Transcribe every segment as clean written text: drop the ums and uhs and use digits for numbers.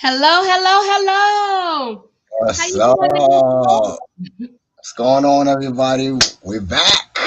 Hello, hello, hello. How What's you up? doing, Nicole? What's going on, everybody? We're back.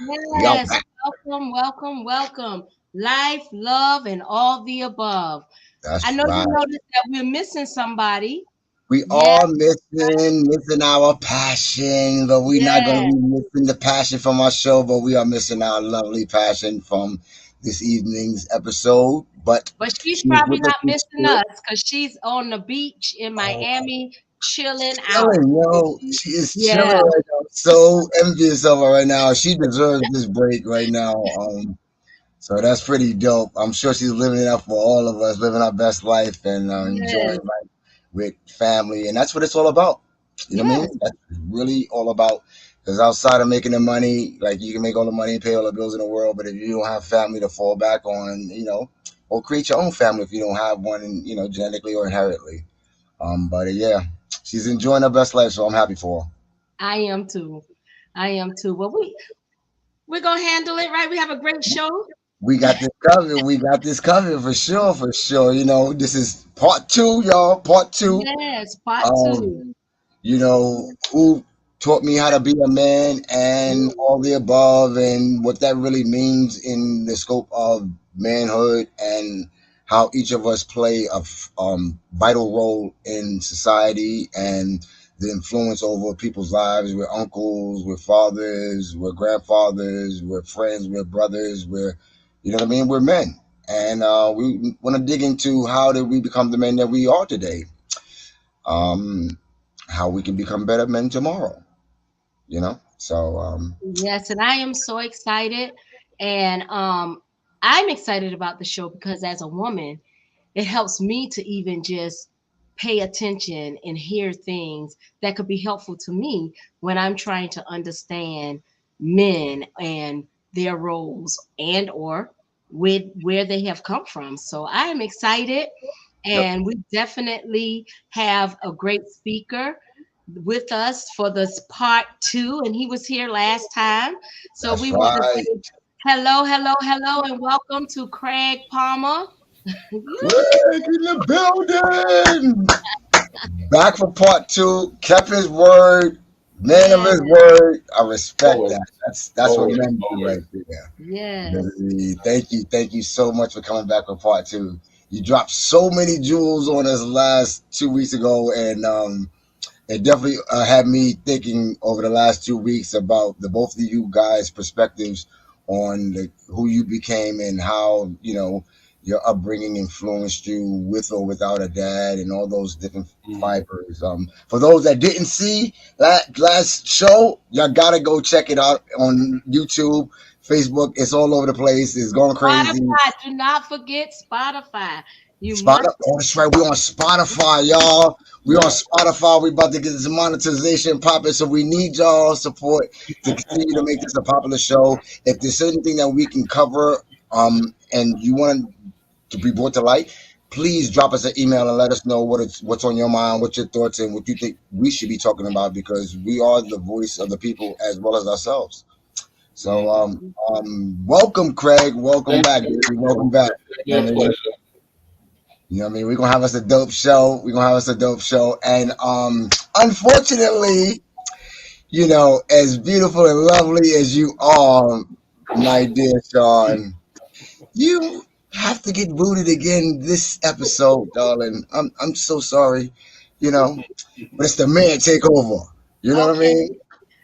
We are Yes, back. welcome, welcome, welcome. Life, love, and all the above. I That's know you right. noticed that we're missing somebody. We Yeah, are missing our passion, but we're not going to yeah. be missing the passion from our show, but we are missing our lovely passion from this evening's episode. But But she's she's probably with us not in missing spirit. us because she's on the beach in Oh, Miami, chilling out. chilling, yo. She is chilling Yeah, right now. So envious of her right now. She deserves this break right now. So that's pretty dope. I'm sure she's living it up for all of us, living our best life and enjoying yes, life with family. And that's what it's all about. You know what I yes, mean? That's really all about. Because outside of making the money, like you can make all the money and pay all the bills in the world, but if you don't have family to fall back on, or create your own family if you don't have one, genetically or inherently. But yeah, she's enjoying her best life, so I'm happy for her. I am too. I am too. Well, we're gonna handle it right. We have a great show. We got this covered. We got this covered for sure, for sure. This is part two, y'all. Part two. Yes, part Um, two. who taught me how to be a man and all the above, and what that really means in the scope of manhood, and how each of us play a vital role in society and the influence over people's lives. We're uncles, we're fathers, we're grandfathers, we're friends, we're brothers, you know what I mean? We're men. And we want to dig into how did we become the men that we are today? Um, how we can become better men tomorrow. Yes, and I am so excited. And I'm excited about the show because as a woman, it helps me to even just pay attention and hear things that could be helpful to me when I'm trying to understand men and their roles and or with where they have come from. So I am excited, Yep, and we definitely have a great speaker with us for this part two, and he was here last time. So that's we want to right. say hello, hello, hello, and welcome to Craig Palmer. Craig in the building. Back for part two. Kept his word. Man of Yeah, his word. I respect Always, that. That's what always, men do right always. there. yes. Really, thank you so much for coming back for part two. You dropped so many jewels on us last 2 weeks ago, and it definitely had me thinking over the last 2 weeks about the both of you guys' perspectives on who you became and how your upbringing influenced you with or without a dad and all those different Mm. fibers. For those that didn't see that last show, y'all gotta go check it out on YouTube, Facebook. It's all over the place. It's going crazy. Spotify. Do not forget Spotify. You must. Spotify. Oh, that's right. We on Spotify, y'all. We on Yeah. Spotify. We about to get this monetization popping, so we need y'all support to continue to make this a popular show. If there's anything that we can cover, and you want to be brought to light, please drop us an email and let us know what's on your mind, what your thoughts, and what you think we should be talking about, because we are the voice of the people as well as ourselves. So, Mm. welcome, Craig. Welcome Thank back, you. baby. Welcome back. You know My what I mean? pleasure. You know what I mean? We're gonna have us a dope show. We're gonna have us a dope show. And unfortunately, as beautiful and lovely as you are, my dear Sean, you have to get booted again this episode, darling. I'm so sorry, but it's the man takeover. You know what I Okay. mean?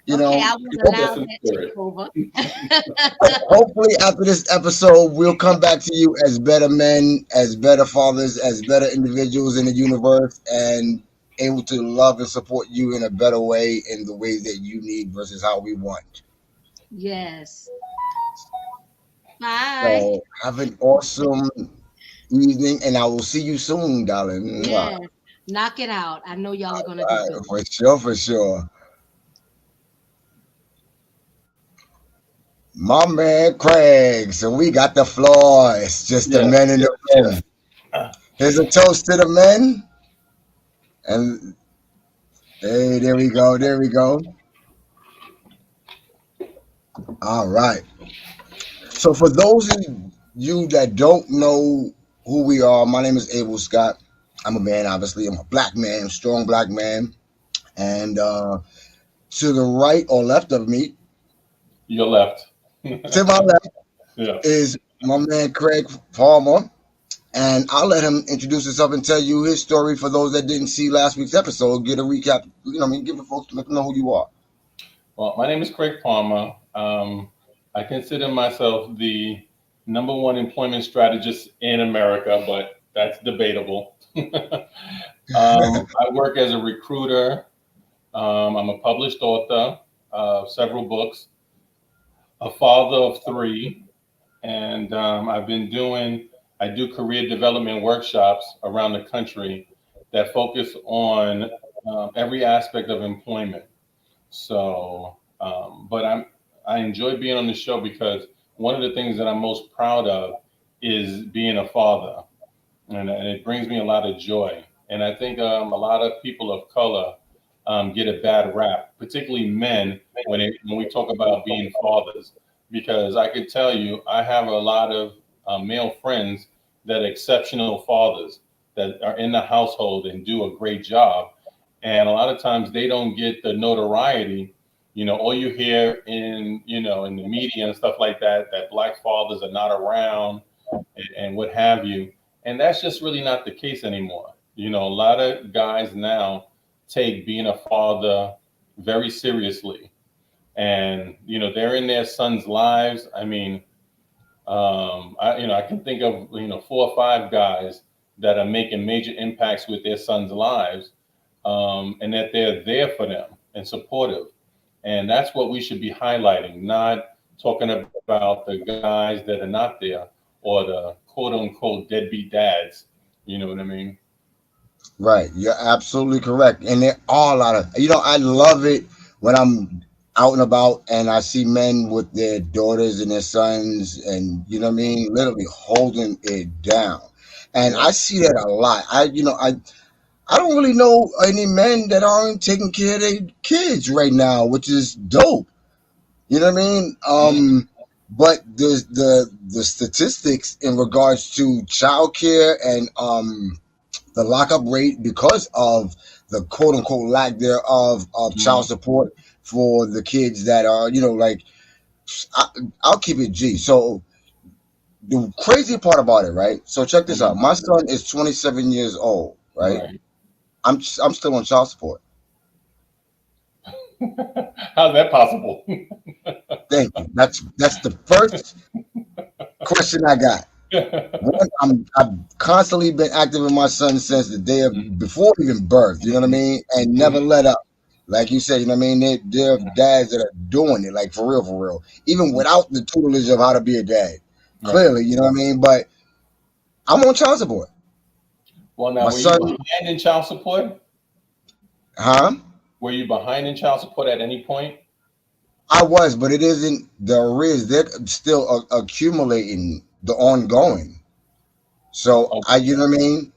You Okay. know, I will hope- allow Yes, in that spirit. takeover. hopefully after this episode, we'll come back to you as better men, as better fathers, as better individuals in the universe, and able to love and support you in a better way, in the ways that you need versus how we want. Yes. Bye. So have an awesome evening, and I will see you soon, darling. Mwah. Yes. Knock it out. I know y'all are going to do All right, good. for sure, for sure. My man Craig. So we got the floor. It's just the Yes, men in yes, the yes. room. Here's a toast to the men. And hey, there we go. There we go. All right. So for those of you that don't know who we are, my name is Abel Scott. I'm a man, obviously. I'm a black man, strong black man. And to the right or left of me, You're left. to my left, Yeah. is my man Craig Palmer. And I'll let him introduce himself and tell you his story for those that didn't see last week's episode. Get a recap, give the folks, let them know who you are. Well, my name is Craig Palmer. I consider myself the number one employment strategist in America, but that's debatable. I work as a recruiter. I'm a published author of several books, a father of three, and I do career development workshops around the country that focus on every aspect of employment. So, I enjoy being on the show because one of the things that I'm most proud of is being a father, and it brings me a lot of joy. And I think a lot of people of color get a bad rap, particularly men, when we talk about being fathers, because I could tell you I have a lot of male friends that are exceptional fathers that are in the household and do a great job, and a lot of times they don't get the notoriety. All you hear in the media and stuff like that, that black fathers are not around and what have you. And that's just really not the case anymore. A lot of guys now take being a father very seriously. And, they're in their sons' lives. I mean, I can think of, 4 or 5 guys that are making major impacts with their sons' lives, and that they're there for them and supportive. And that's what we should be highlighting, not talking about the guys that are not there or the quote unquote deadbeat dads. You know what I mean? Right, you're absolutely correct. And there are a lot of, I love it when I'm out and about and I see men with their daughters and their sons, and literally holding it down. And Yeah. I see that a lot. I don't really know any men that aren't taking care of their kids right now, which is dope. You know what I mean? Mhm. But the statistics in regards to childcare and the lockup rate because of the quote unquote lack thereof of child Mhm. support for the kids that are, like, I, I'll keep it G. So the crazy part about it, right? So check this out. Mhm. My son is 27 years old, right? Right. I'm still on child support. How's that possible? Thank you. That's the first question I got. One, I've constantly been active in my son since the day Mhm. of before even birth. You know what I mean, and never Mhm. let up. Like you said, you know what I mean. There are dads that are doing it, like for real, even Mhm. without the tutelage of how to be a dad. Right. Clearly, you know what I mean. But I'm on child support. Well, now, My were you son, behind in child support? huh? Were you behind in child support at any point? I was, but it isn't the arrears. They're still accumulating the ongoing. So Okay. you know what I mean.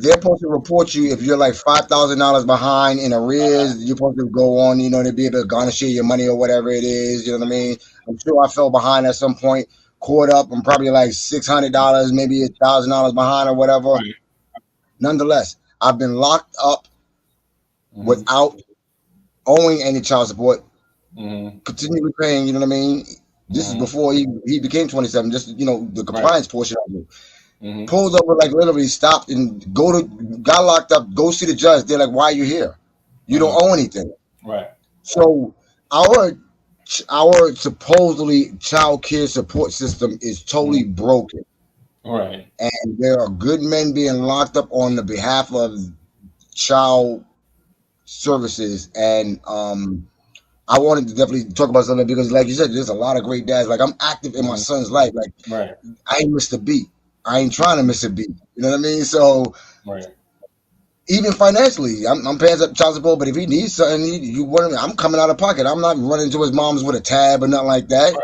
They're supposed to report you if you're like $5,000 behind in arrears. You're supposed to go on, to be able to garnish your money or whatever it is. You know what I mean. I'm sure I fell behind at some point, caught up. I'm probably like $600, maybe $1,000 behind or whatever. Right. Nonetheless, I've been locked up Mhm. without owing any child support, Mhm. continually paying. You know what I mean. This is Mhm. before he became 27. Just the Right. compliance portion of it. Mhm. Pulled over, like literally stopped and got locked up, go see the judge. They're like, why are you here? You don't Mhm. owe anything. Right. So our our supposedly child care support system is totally Mhm. broken. Right. And there are good men being locked up on the behalf of child services. And I wanted to definitely talk about something because, like you said, there's a lot of great dads. Like, I'm active in my Mhm. son's life. Like, Right. I ain't missed a beat. I ain't trying to miss a beat. You know what I mean? So Right. even financially, I'm paying child support. But if he needs something, I'm coming out of pocket. I'm not running to his mom's with a tab or nothing like that.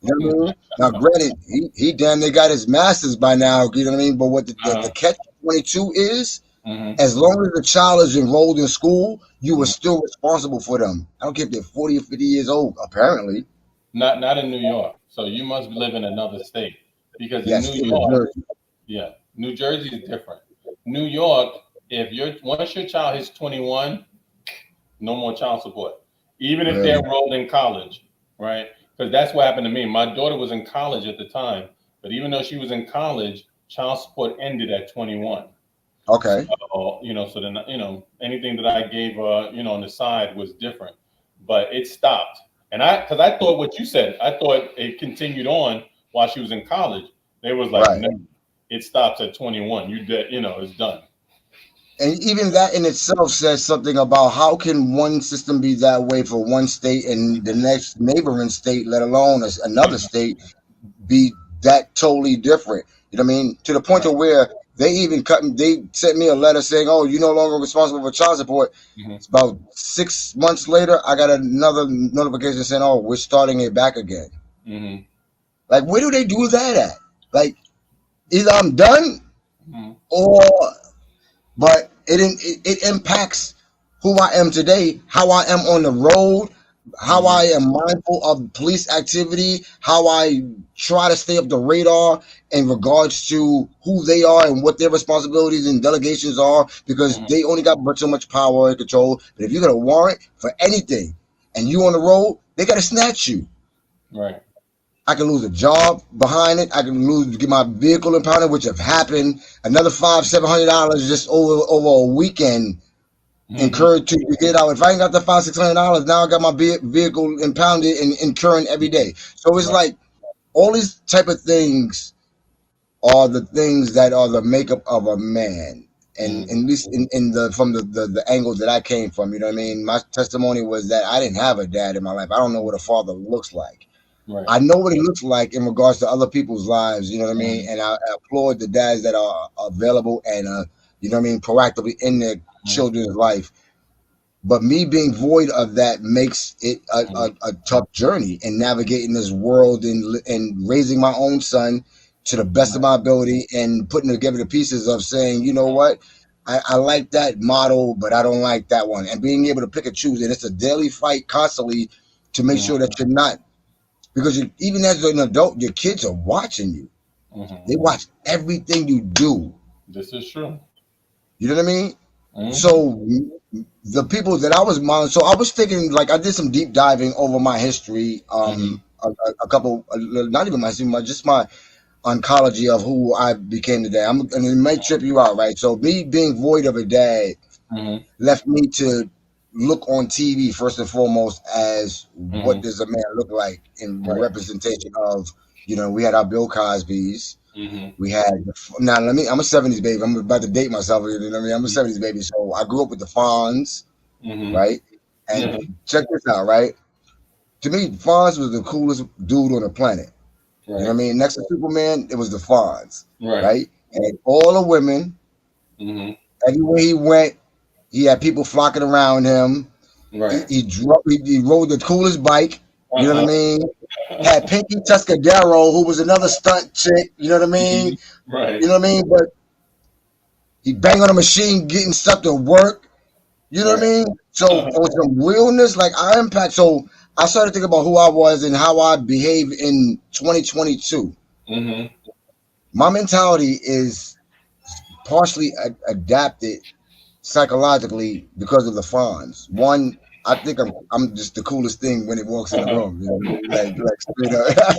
You know what I mean? Now, granted, he damn near got his masters by now. You know what I mean? But what the Uh, catch 22 is, mhm. as long as the child is enrolled in school, you are Mhm. still responsible for them. I don't care if they're 40 or 50 years old. Apparently, Not in New York. So you must live in another state because in yes, New in New York, Jersey. yeah, New Jersey is different. New York, if you're once your child hits 21, no more child support, even if they're Really? enrolled in college, right? Because that's what happened to me. My daughter was in college at the time, but even though she was in college, child support ended at 21. Okay. So, so then, anything that I gave her, on the side was different, but it stopped. And because I thought what you said, I thought it continued on while she was in college. They was like, Right. no, it stops at 21. You did, it's done. And even that in itself says something about how can one system be that way for one state and the next neighboring state, let alone another state, be that totally different. You know what I mean? To the point Right. of where they sent me a letter saying, "Oh, you're no longer responsible for child support." Hmm. It's about 6 months later, I got another notification saying, "Oh, we're starting it back again." Hmm. Like, where do they do that at? Like, either I'm done Hmm. or, but it impacts who I am today, how I am on the road, how Hmm. I am mindful of police activity, how I try to stay up the radar in regards to who they are and what their responsibilities and delegations are, because Hmm. they only got but so much power and control. But if you got a warrant for anything and you on the road, they got to snatch you. Right. I can lose a job behind it. I can get my vehicle impounded, which have happened. Another $500-700 just over a weekend Hmm. incurred to get out. If I ain't got the $500-600, now I got my vehicle impounded and incurring every day. So it's Right. like all these type of things are the things that are the makeup of a man. And at Hmm. least in the from the angle that I came from, you know what I mean? My testimony was that I didn't have a dad in my life. I don't know what a father looks like. Right. I know what he looks like in regards to other people's lives, you know what I mean? Hmm. And I applaud the dads that are available and, you know what I mean, proactively in their children's life. But me being void of that makes it Hmm. a tough journey in navigating this world and raising my own son to the best of Right. my ability and putting together the pieces of saying, you know what, I like that model, but I don't like that one. And being able to pick and choose. And it's a daily fight constantly to make sure Hmm. that you're not, because even as an adult, your kids are watching you. Hmm. They watch everything you do. This is true. You know what I mean? Hmm. So the people that I was monitoring, so I was thinking, like, I did some deep diving over my history, Hmm. a couple, not even my history, just my oncology of who I became today. And it may trip you out, right? So me being void of a dad Hmm. left me to look on TV first and foremost as what Hmm. does a man look like in Right. representation of, we had our Bill Cosby's. Hmm. We had now. I'm a '70s baby. I'm about to date myself. You know what I mean? I'm a '70s baby, so I grew up with the Fonz, Hmm. right? And check this out, right? To me, Fonz was the coolest dude on the planet. You know Right. what I mean? Next to Superman, it was the Fonz, Right. right? And all the women, Hmm. everywhere he went, he had people flocking around him. He Right. he rode the coolest bike. You know what I Uh-huh. mean? Had Pinky Tuscadero, who was another stunt chick. You know what I mean? Hmm. Right. You know what I mean? But he bang on a machine, getting stuff to work. You know what I Right. mean? So on some realness, like I impact. So I started thinking about who I was and how I behave in 2022. Hmm. My mentality is partially adapted psychologically because of the fawns. One, I think I'm just the coolest thing when it walks in the Uh-huh. room. You know what I mean? Like straight up.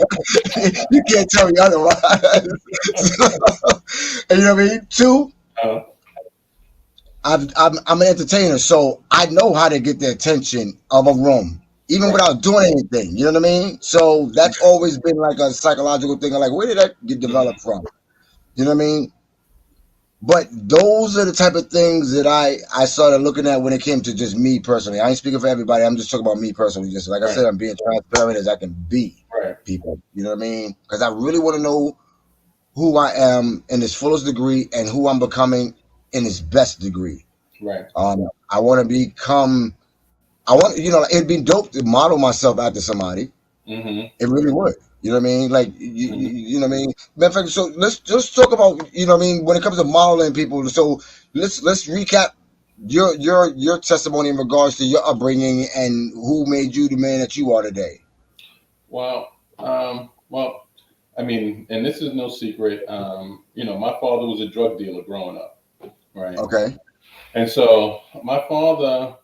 You can't tell me otherwise. So, and you know what I mean? Two, Uh, I'm an entertainer, so I know how to get the attention of a room, even right. without doing anything. You know what I mean? So that's always been like a psychological thing. Like, where did that get developed Hmm. from? You know what I mean? But those are the type of things that I started looking at when it came to just me personally. I ain't speaking for everybody. I'm just talking about me personally. Just like I Right. said, I'm being transparent as I can be, Right. people. You know what I mean? Because I really want to know who I am in its fullest degree and who I'm becoming in its best degree. Right. I want to become. I want, it'd be dope to model myself after somebody. Hmm. It really would. You know what I mean? Like, Hmm. you know what I mean? Matter of fact, so let's just talk about, you know what I mean, when it comes to modeling people. So let's recap your testimony in regards to your upbringing and who made you the man that you are today. Well, I mean, and this is no secret. My father was a drug dealer growing up. right? Okay. And so my father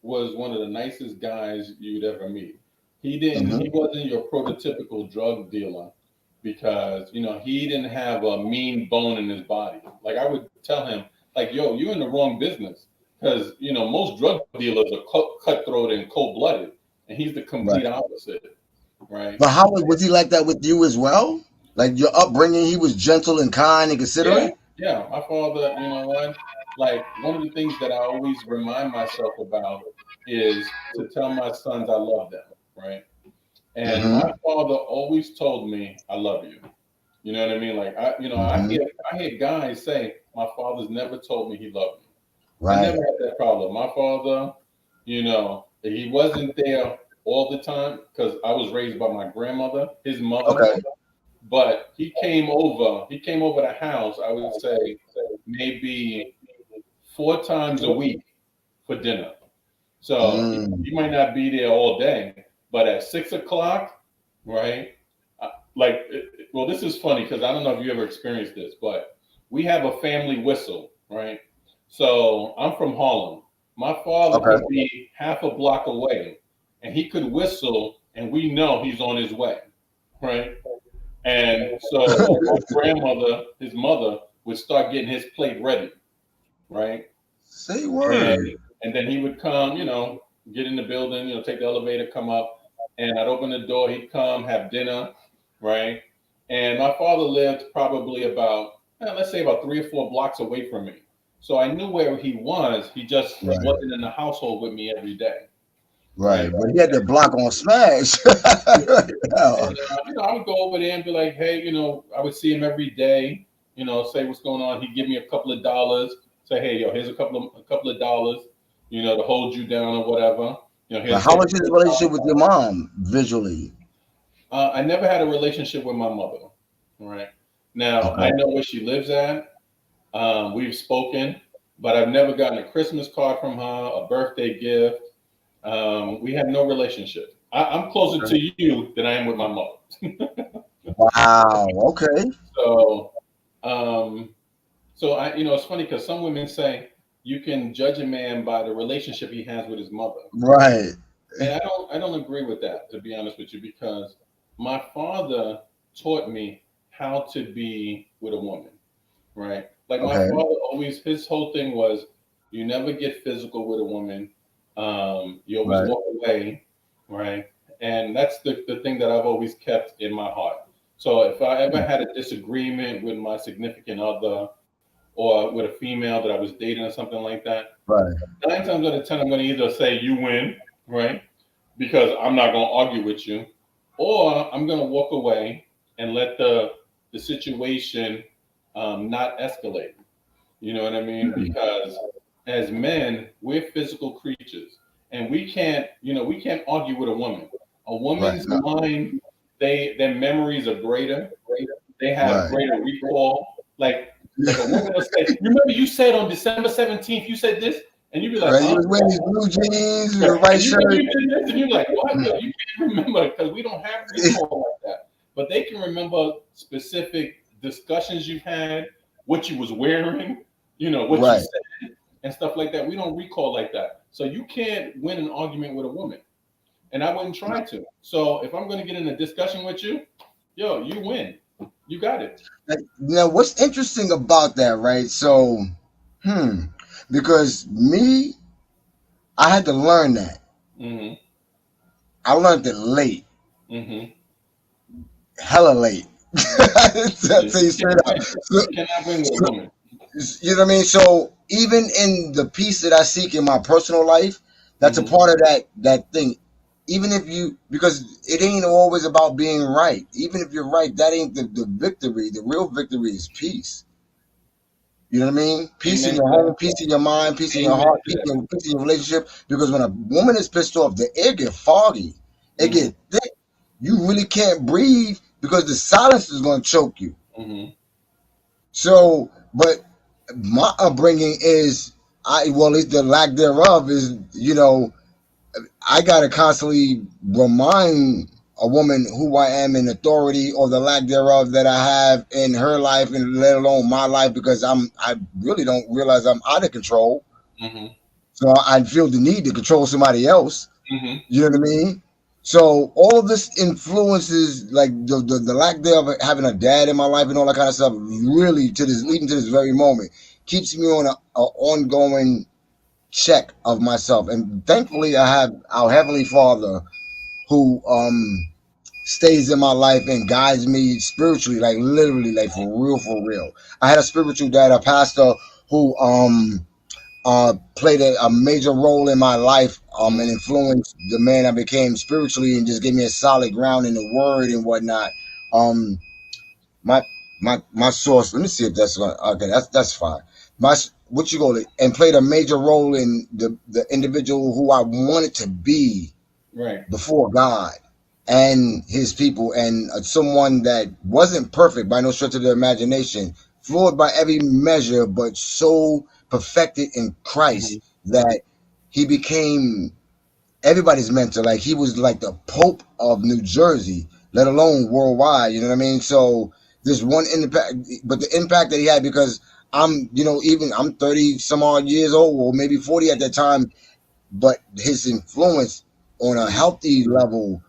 was one of the nicest guys you'd ever meet. Hmm. He wasn't your prototypical drug dealer because, he didn't have a mean bone in his body. Like I would tell him, like, yo, you're in the wrong business because, most drug dealers are cutthroat and cold blooded, and he's the complete Right. opposite, right? But how was he like that with you as well? Like your upbringing, he was gentle and kind and Yeah, considerate. yeah. My father, you know what? Like one of the things that I always remind myself about is to tell my sons I love them, right? And my Hmm. father always told me I love you. You know what I mean? Like Hmm. I hear guys say my father's never told me he loved me. I never Right. had that problem. My father, he wasn't there all the time because I was raised by my grandmother, his mother, Okay. but he came over. He came over the house. I would say maybe 4 times a week for dinner. So Mm. he might not be there all day, but at 6 o'clock, right? Like, well, this is funny because I don't know if you ever experienced this, but we have a family whistle, right? So I'm from Harlem. My father Okay. could be half a block away, and he could whistle, and we know he's on his way, right? And so my grandmother, his mother, would start getting his plate ready, right? Say And word. and then he would come, get in the building, take the elevator, come up, and I'd open the door. He'd come, have dinner, right? And my father lived probably about, let's say, about 3 or 4 blocks away from me. So I knew where he was. He just Right. wasn't in the household with me every day, Right. right? But he had the block on smash. And Hell. I would go over there and be like, hey, I would see him every day. Say what's going on. He'd give me a couple of dollars. Say, hey, yo, here's a couple of dollars. To hold you down or whatever. But He'll how take. was his relationship with your mom visually? I never had a relationship with my mother. Right now, I Okay. know where she lives at. We've spoken, but I've never gotten a Christmas card from her, a birthday gift. We have no relationship. I'm closer to you than I am with my mother. Wow. Okay. So, um, it's funny because some women say you can judge a man by the relationship he has with his mother, Right. and I don't agree with that, to be honest with you, because my father taught me how to be with a woman, right? Like my Okay. father always, his whole thing was, you never get physical with a woman. You always Right. walk away, right? And that's the thing that I've always kept in my heart. So if I ever had a disagreement with my significant other or with a female that I was dating or something like that, Right. 9 times out of 10, I'm going to either say you win, right? Because I'm not going to argue with you, or I'm going to walk away and let the situation not escalate. You know what I mean? Mm. Because as men, we're physical creatures, and we can't argue with a woman. A Right. woman's No. mind, their memories are greater. They have Right. greater recall. Like a woman will say, "Remember, you said on December 17th, you said this," and you'd be like, Right. He "Huh?" was wearing these blue jeans with Right. a white And you know shirt. you did this, and you're like, "What? Yo, you can't remember because we don't have recall like that." But they can remember specific discussions you've had, what you was wearing, what you Right. said, and stuff like that. We don't recall like that, so you can't win an argument with a woman, and I wouldn't try to. So if I'm going to get in a discussion with you, yo, you win. You got it. Now, what's interesting about that, right? So, hmm, because me, I had to learn that. Mm-hmm. I learned it late, Mm-hmm. hella late. I'll You tell you straight can't up. win. So, You cannot win with a so, woman. you know what I mean? So, even in the peace that I seek in my personal life, that's a Mm-hmm. part of that thing. Even if you, because it ain't always about being right. Even if you're right, that ain't the victory. The real victory is peace. You know what I mean? Peace in Amen your to that. home, peace in your mind, peace in your Amen heart, to that. peace in your relationship. Because when a woman is pissed off, the air get foggy, it Mm-hmm. get thick. You really can't breathe because the silence is going to choke you. Mm-hmm. So, but my upbringing is, at least the lack thereof is, I gotta constantly remind a woman who I am in authority or the lack thereof that I have in her life and let alone my life because I really don't realize I'm out of control. Mhm. So I feel the need to control somebody else. Mhm. You know what I mean? So all of this influences like the lack thereof having a dad in my life and all that kind of stuff really to this leading to this very moment keeps me on a ongoing check of myself. And thankfully I have our Heavenly Father who stays in my life and guides me spiritually, like literally, like for real, for real. I had a spiritual dad, a pastor who played a major role in my life and Mhm. influenced the man I became spiritually and just gave me a solid ground in the word and whatnot. Um my my source, let me see if that's going okay, that's fine. My what you call it, and played a major role in the individual who I wanted to be Right. before God and his people, and someone that wasn't perfect by no stretch of the imagination, flawed by every measure, but so perfected in Christ Mhm. that he became everybody's mentor. Like he was like the Pope of New Jersey, let alone worldwide. You know what I mean? So this one impact, but the impact that he had because even I'm 30 some odd years old, or maybe 40 at that time, but his influence on a Mhm. healthy level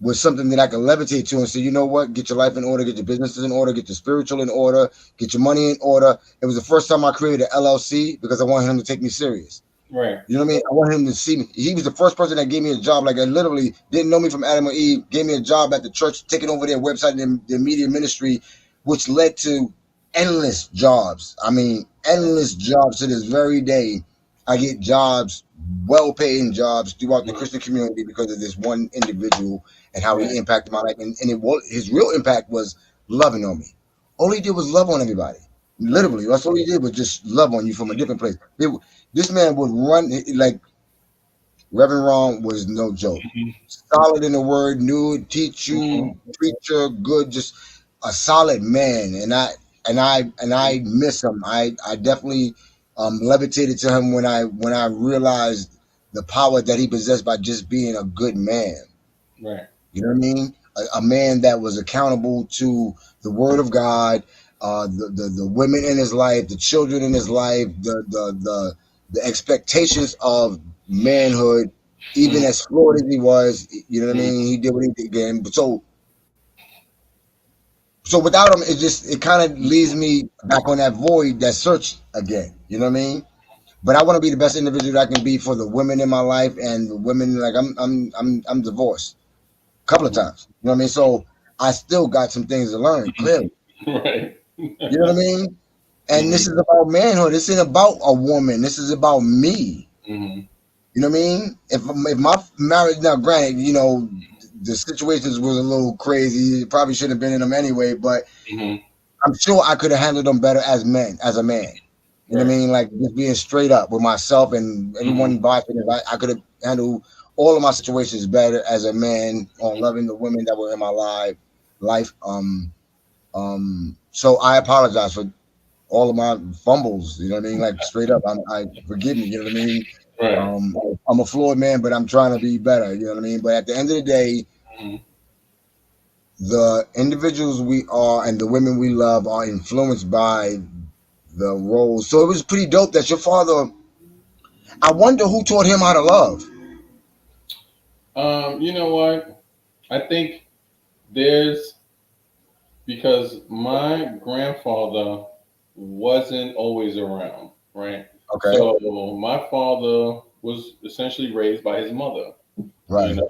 was something that I could levitate to and say, you know what, get your life in order, get your businesses in order, get your spiritual in order, get your money in order. It was the first time I created an LLC because I wanted him to take me serious. Right. You know what I mean? I wanted him to see me. He was the first person that gave me a job. Like I literally didn't know me from Adam or Eve. Gave me a job at the church, taking over their website and their media ministry, which led to endless jobs. I mean, endless jobs to this very day. I get jobs, well-paying jobs throughout the Mhm. Christian community because of this one individual and how he Right. impacted my life. And his real impact was loving on me. All he did was love on everybody. Right. Literally, that's all he did was just love on you from a different place. This man would run like Reverend Ron was no joke. Mhm. Solid in the word, knew teach you, Mhm. preacher, good, just a solid man. And I miss him. I definitely levitated to him when I realized the power that he possessed by just being a good man. Right. You know what I mean? A man that was accountable to the Word of God, the women in his life, the children in his life, the expectations of manhood, even Mhm. as flawed as he was. You know what I Mhm. mean? He did what he did again. But so without him, it kind of leaves me back on that void, that search again. You know what I mean? But I want to be the best individual that I can be for the women in my life and the women. Like I'm divorced a couple of times. You know what I mean? So I still got some things to learn, clearly. Right. You know what I mean? And this Mhm. is about manhood. This ain't about a woman. This is about me. Mhm. You know what I mean? If my marriage, now granted, the situations was a little crazy. Probably shouldn't have been in them anyway, but Mhm. I'm sure I could have handled them better as a man. You know what I Right. mean? Like just being straight up with myself and everyone Mhm. involved. I could have handled all of my situations better as a man on loving the women that were in my life. So I apologize for all of my fumbles. You know what I mean? Like straight up, I forgive me. You know what I mean? Right. Um, I'm a flawed man, but I'm trying to be better. You know what I mean? But at the end of the day, Mhm. the individuals we are and the women we love are influenced by the roles. So it was pretty dope that your father. I wonder who taught him how to love. You know what? I think there's because my grandfather wasn't always around, right? Okay. So my father was essentially raised by his mother, you Right. know,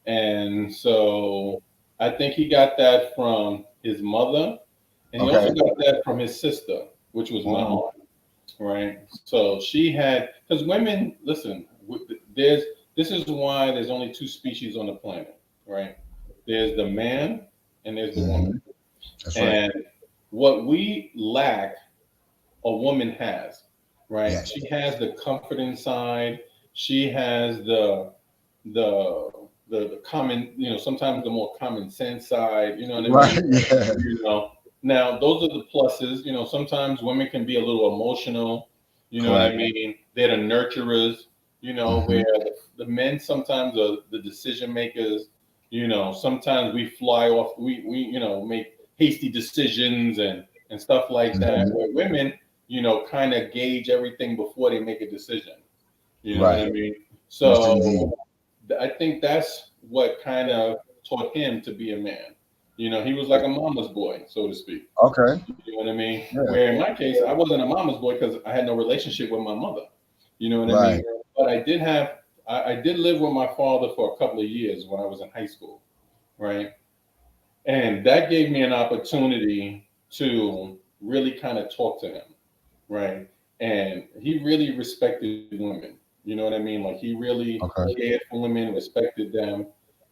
and so I think he got that from his mother, and he also Okay. got that from his sister, which was my Mhm. aunt, right? So she had because women, listen, there's this is why there's only two species on the planet, right? There's the man and there's the woman. Mhm. That's right. And what we lack, a woman has, right? Yes. She has the comforting side. She has the common, sometimes the more common sense side. You know what I Right. mean? Yeah. You know. Now those are the pluses. Sometimes women can be a little emotional. You know what I Correct. mean? They're the nurturers. Where Hmm. the men sometimes are the decision makers. sometimes we fly off, we make hasty decisions and stuff like that. Mhm. Where women, kind of gauge everything before they make a decision. You know what Right. I mean? Yes, indeed. So I think that's what kind of taught him to be a man. He was like a mama's boy, so to speak. Okay. You know what I mean? Yeah. Where in my case, I wasn't a mama's boy because I had no relationship with my mother. You know what I mean? Right. But I did live with my father for a couple of years when I was in high school, right? And that gave me an opportunity to really kind of talk to him, right? And he really respected women. You know what I mean? Like he really Okay. cared for women, respected them.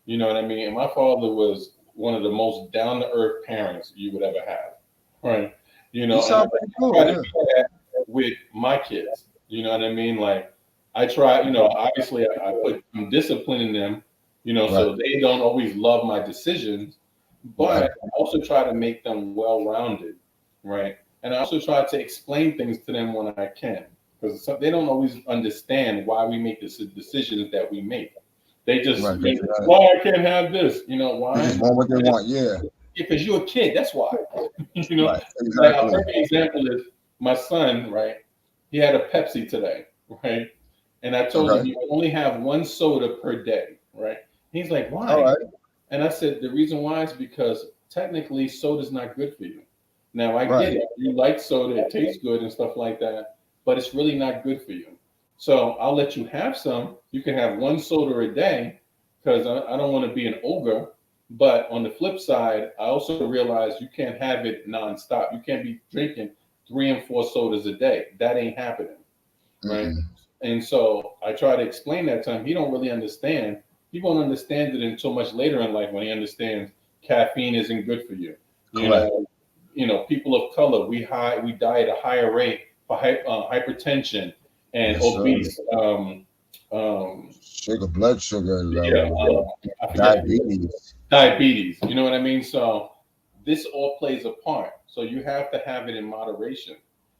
You know what I mean? And my father was one of the most down to earth parents you would ever have, right? You And I sound pretty try cool. to Yeah. be that with my kids. You know what I mean? Like I try, obviously I put some discipline in them, Right. so they don't always love my decisions, but Right. I also try to make them well rounded, right? And I also try to explain things to them when I can, because they don't always understand why we make the decisions that we make. They just Right. make, Right. why I can't have this, They why? just want what they want. Yeah. Because you're a kid, that's why. you know, Right. like a Exactly. perfect example is my son, right? He had a Pepsi today, right? And I told him Okay. you only have one soda per day, right? He's like, All why? right. And I said, the reason why is because technically soda's not good for you. Now I Right. get it. You like soda, it tastes good and stuff like that, but it's really not good for you. So I'll let you have some. You can have one soda a day because I don't want to be an ogre. But on the flip side, I also realize you can't have it nonstop. You can't be drinking 3 and 4 sodas a day. That ain't happening, right? Mm-mm. And so I try to explain that to him. He don't really understand. He won't understand it until much later in life when he understands caffeine isn't good for you. You Correct. know, people of color we die at a higher rate for hypertension and Yes, sir. obese. Um, Sugar, blood sugar yeah, level, I forget diabetes. diabetes. You know what I mean? So this all plays a part. So you have to have it in moderation,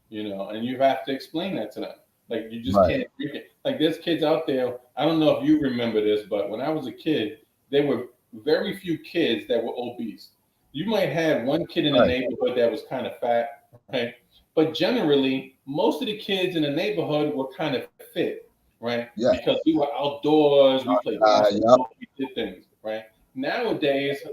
and you have to explain that to them. Like you just Right. can't drink it. Like there's kids out there. I don't know if you remember this, but when I was a kid, there were very few kids that were obese. You might have one kid in the Right. neighborhood that was kind of fat, right? But generally, most of the kids in the neighborhood were kind of fit, right? Yeah. Because we were outdoors, we played Yep. basketball, we did things, right? Nowadays,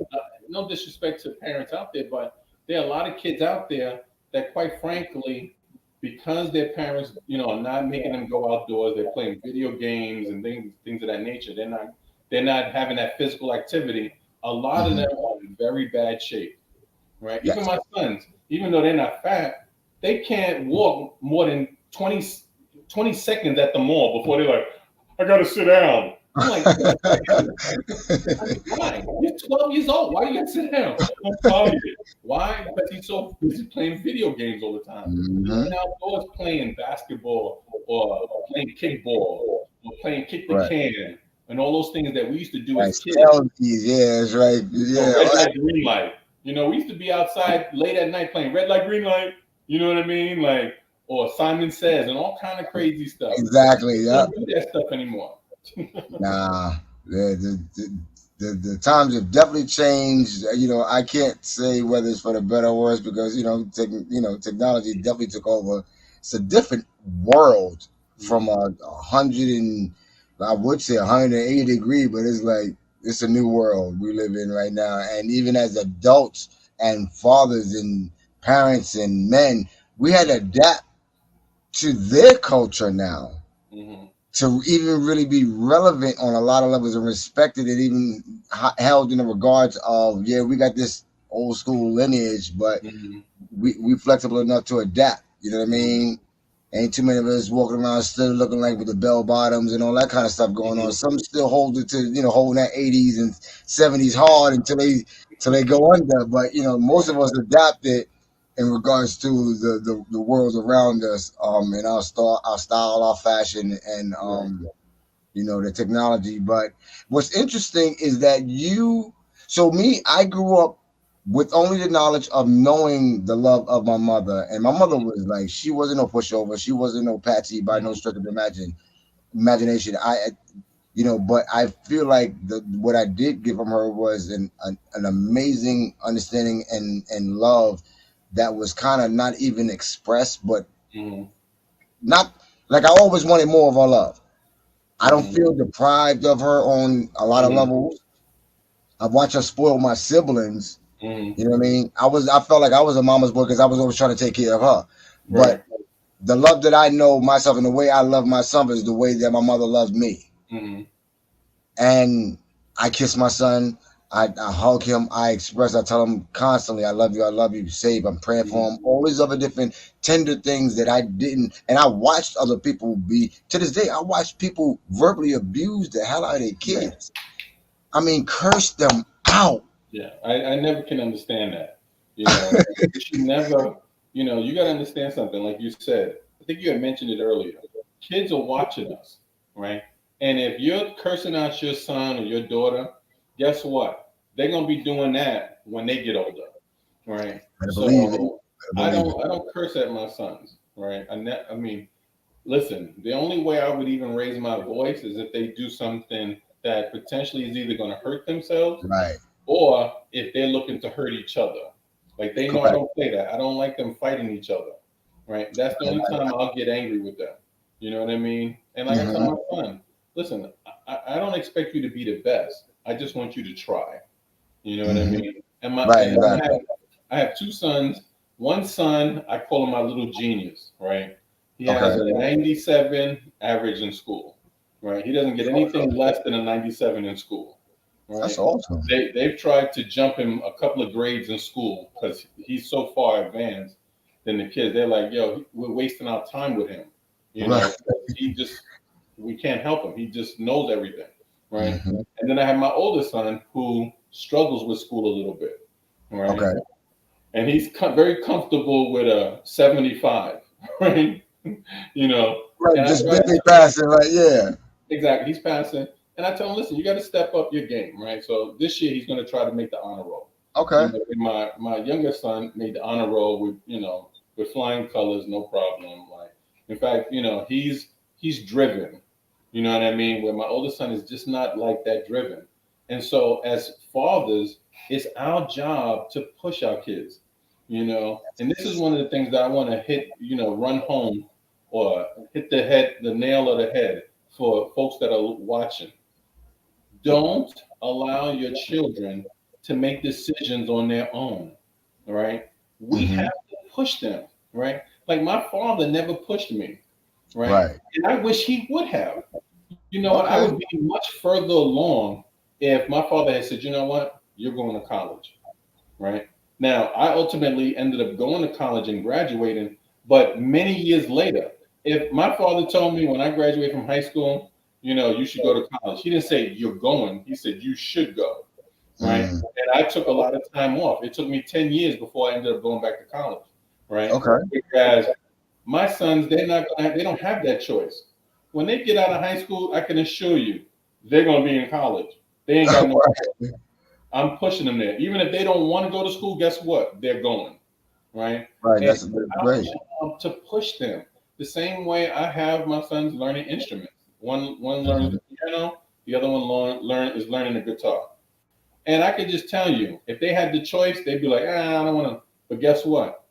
no disrespect to parents out there, but there are a lot of kids out there that, quite frankly, because their parents, are not making them go outdoors, they're playing video games and things of that nature. They're not having that physical activity. A lot of Hmm. them are in very bad shape, right? Even Yes. my sons, even though they're not fat, they can't walk more than 20 seconds at the mall before they're like, I gotta sit down. I'm like, I mean, why? You're 12 years old. Why do you got to sit down? I'm tired. Why? Because he's so busy playing video games all the time. He's Hmm. not outdoors playing basketball or playing kickball or playing kick the Right. can and all those things that we used to do Right. as kids. Selfies. Yeah, that's right. Yeah. Red light, green light. We used to be outside late at night playing red light, green light. You know what I mean? Like, or Simon Says and all kind of crazy stuff. Exactly. We Yep. don't do that stuff anymore. Nah. The times have definitely changed. I can't say whether it's for the better or worse because technology definitely took over. It's a different world from Mhm. a hundred and I would say 180 degree, but it's like it's a new world we live in right now. And even as adults and fathers and parents and men, we had to adapt to their culture now Mhm. to even really be relevant on a lot of levels and respected and even held in the regards of, yeah, we got this old school lineage, but Mhm. we flexible enough to adapt. You know what I Mhm. mean? Ain't too many of us walking around still looking like with the bell bottoms and all that kind of stuff going on. Mhm. Some still hold it to, holding that 80s and 70s hard until they go under. But most of us adapted in regards to the world around us, and our style, our fashion, and Right. the technology. But what's interesting is that so me, I grew up with only the knowledge of knowing the love of my mother. And my mother was like, she wasn't no pushover. She wasn't no patsy by no Mhm. stretch of imagination. But I feel like what I did get from her was an amazing understanding and love that was kind of not even expressed, but Mm-hmm. not like I always wanted more of her love. I don't Mm-hmm. feel deprived of her on a lot of Mm-hmm. levels. I've watched her spoil my siblings. Mm-hmm. You know what I mean? I felt like I was a mama's boy because I was always trying to take care of her. But Right. the love that I know myself and the way I love myself is the way that my mother loved me. Mm-hmm. And I kiss my son. I hug him. I express. I tell him constantly, "I love you. I love you." Save. I'm praying for Mm-hmm. him. All these other different tender things that I didn't. And I watched other people be. To this day, I watch people verbally abuse the hell out of their Right. kids. I mean, curse them out. Yeah, I never can understand that. You should never, you got to understand something. Like you said, I think you had mentioned it earlier. Kids are watching us, right? And if you're cursing out your son or your daughter, guess what? They're gonna be doing that when they get older, right? Better believe it. So Better believe it. I don't curse at my sons, right? I mean, listen, the only way I would even raise my voice is if they do something that potentially is either going to hurt themselves Right. or if they're looking to hurt each other. Like they know I Correct. don't play that. I don't like them fighting each other. Right? That's the only time I'll get angry with them. You know what I mean? And like I tell Mm-hmm. my son, listen, I don't expect you to be the best. I just want you to try. You know what I Mm-hmm. mean? Right. And Exactly. I have two sons. One son, I call him my little genius, right? He has Okay. a 97 average in school, right? He doesn't get anything less than a 97 in school, That's right? awesome. They've tried to jump him a couple of grades in school because he's so far advanced than the kids. They're like, yo, we're wasting our time with him, Right. 'cause he just we can't help him. He just knows everything, right? Mm-hmm. And then I have my oldest son who struggles with school a little bit, right? Okay. And he's very comfortable with a 75, right? you know, Right. and I Just try to barely passing. Right. Yeah. exactly he's passing, and I tell him, listen, you got to step up your game, right? So this year he's going to try to make the honor roll. Okay. And my youngest son made the honor roll with with flying colors, no problem. Like in fact, he's driven. You know what I mean? Where my oldest son is just not like that driven. And so as fathers, it's our job to push our kids. And this is one of the things that I want to hit, run home or hit the nail of the head for folks that are watching. Don't allow your children to make decisions on their own. All right. We Mm-hmm. have to push them, right? Like my father never pushed me, right? Right. And I wish he would have. You know what? I would Okay. be much further along if my father had said, you know what, you're going to college, right? Now, I ultimately ended up going to college and graduating, but many years later, if my father told me when I graduated from high school, you should go to college, he didn't say you're going, he said you should go, right? Mm. And I took a lot of time off. It took me 10 years before I ended up going back to college, right? Okay. Whereas my sons, they don't have that choice. When they get out of high school, I can assure you, they're going to be in college. They ain't got no. I'm pushing them there. Even if they don't want to go to school, guess what? They're going, right? Right. And That's our great. job to push them. The same way I have my sons learning instruments. One learns Mm-hmm. the piano, the other one is learning the guitar. And I could just tell you, if they had the choice, they'd be like, I don't want to. But guess what?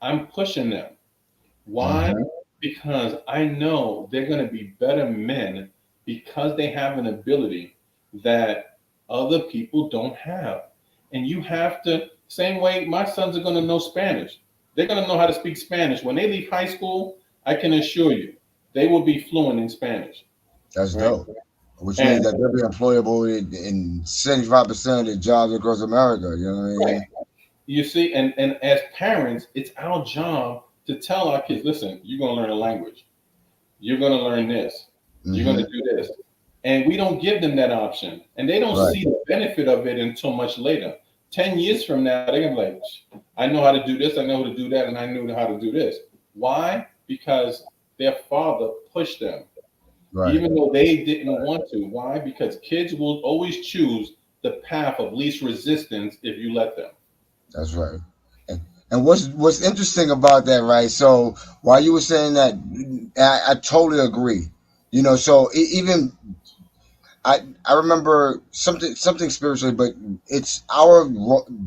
I'm pushing them. Why? Mm-hmm. Because I know they're going to be better men because they have an ability that other people don't have. And you have to, same way my sons are going to know Spanish. They're going to know how to speak Spanish. When they leave high school, I can assure you, they will be fluent in Spanish, That's right? dope. Which means And that they'll be employable in 75% of the jobs across America. You know what I right, mean? you see, and as parents, it's our job to tell our kids, listen, you're going to learn a language. You're going to learn this. You're going Mm-hmm. to do this. And we don't give them that option. And they don't Right. see the benefit of it until much later. 10 years from now, they're going to be like, I know how to do this. I know how to do that. And I knew how to do this. Why? Because their father pushed them, Right. even though they didn't want to. Why? Because kids will always choose the path of least resistance if you let them. That's right. And what's interesting about that, right? So while you were saying that, I totally agree. So even I remember something spiritually, but it's our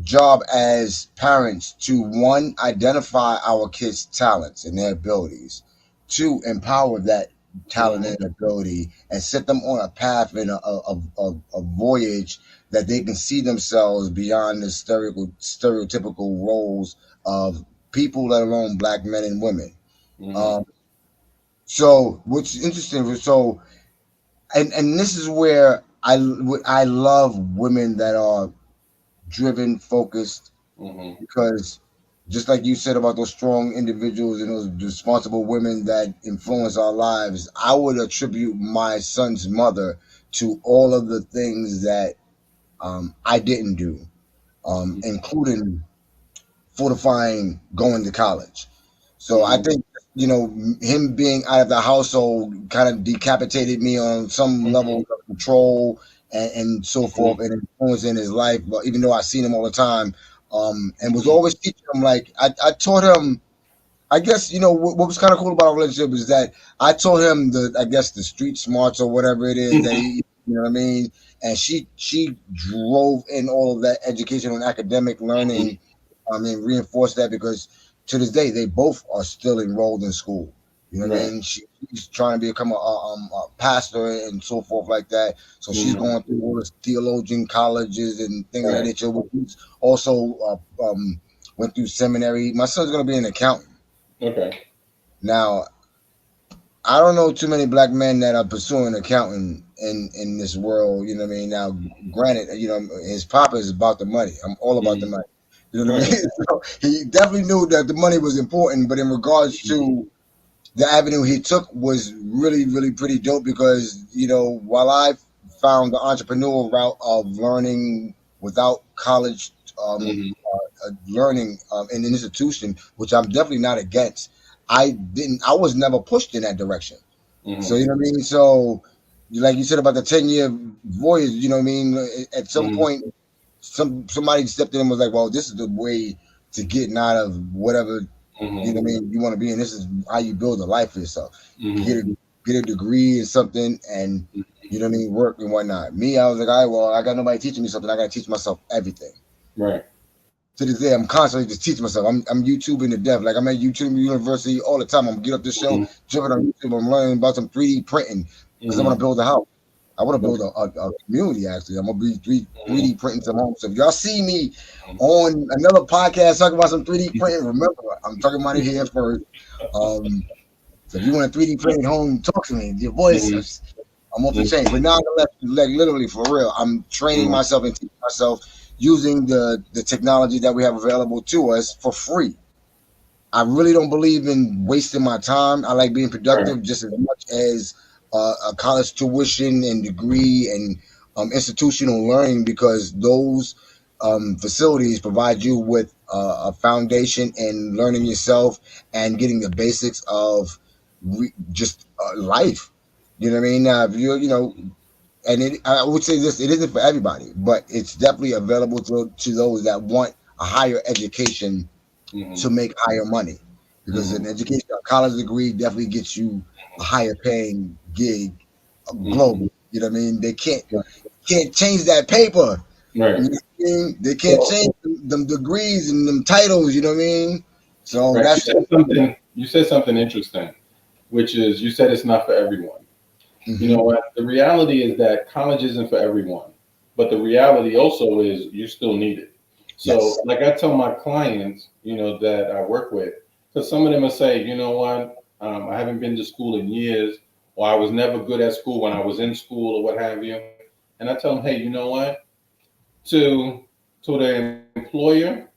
job as parents to one, identify our kids' talents and their abilities, two, empower that talent Mhm. and ability, and set them on a path and a voyage that they can see themselves beyond the stereotypical roles of people, let alone black men and women. Mhm. Um, so, what's interesting, so and this is where I love women that are driven, focused, Mhm. because just like you said about those strong individuals and those responsible women that influence our lives, I would attribute my son's mother to all of the things that I didn't do, including fortifying going to college. So I Mhm. think, him being out of the household kind of decapitated me on some level Mhm. of control and so forth, Mhm. and influencing his life. But even though I seen him all the time, and was Mhm. always teaching him, like I taught him. I guess what was kind of cool about our relationship is that I taught him I guess the street smarts or whatever it is that Mhm. he, you know what I mean. And she drove in all of that educational and academic learning. I mean, reinforced that because to this day they both are still enrolled in school. You know what I Right. mean? She's trying to become a pastor and so forth like that. So she's Mhm. going through all this theologian colleges and things of that Right. nature. He's also went through seminary. My son's going to be an accountant. Okay. Now, I don't know too many black men that are pursuing accounting in this world. You know what I mean? Now, granted, his papa is about the money. I'm all about the Mhm. money. You know what I Right. mean? So he definitely knew that the money was important, but in regards Mhm. to the avenue he took was really, really pretty dope because, while I found the entrepreneurial route of learning without college Mhm. learning in an institution, which I'm definitely not against, I was never pushed in that direction. So, Mhm. you know what I mean? So, like you said about the 10-year voyage, you know what I mean? At some Mhm. point, somebody stepped in and was like, well, this is the way to getting out of whatever Mhm. I mean, you want to be, and this is how you build a life for yourself. Get Mhm. a get a degree in something, and you know what I mean, work and whatnot. Me, I was like, all right, well, I got nobody teaching me something. I got to teach myself everything. Right. To this day, I'm constantly just teaching myself. I'm YouTubing to death. Like I'm at YouTube University all the time. I'm get up this show, Mhm. jumping on YouTube. I'm learning about some 3D printing because I want Mhm. to build a house. I want to build Okay. a community. Actually, I'm gonna be 3D Mhm. printing some homes. So if y'all see me on another podcast talking about some 3D printing, remember I'm talking about it here first. Um, so if you want a 3D printed home, talk to me. Your voice, Mhm. I'm off the chain. But now, like literally for real, I'm training Mhm. myself and teaching myself using the technology that we have available to us for free. I really don't believe in wasting my time. I like being Right. productive just as much as a college tuition and degree and institutional learning because those facilities provide you with a foundation in learning yourself and getting the basics of just life. You know what I mean? If and I would say this: it isn't for everybody, but it's definitely available to those that want a higher education to Mhm. make higher money because Mhm. an education, a college degree definitely gets you a higher paying gig Mhm. global. You know what I mean? They can't change that paper. You Right. know what I mean? They can't Well, change them degrees and them titles. You know what I mean? So right. You that's said something. You said something interesting, which is you said it's not for everyone. You know hmm what? The reality is that college isn't for everyone, but the reality also is you still need it. So, yes. like I tell my clients, that I work with, because some of them will say, you know what, I haven't been to school in years, or I was never good at school when I was in school, or what have you. And I tell them, hey, you know what? To the employer,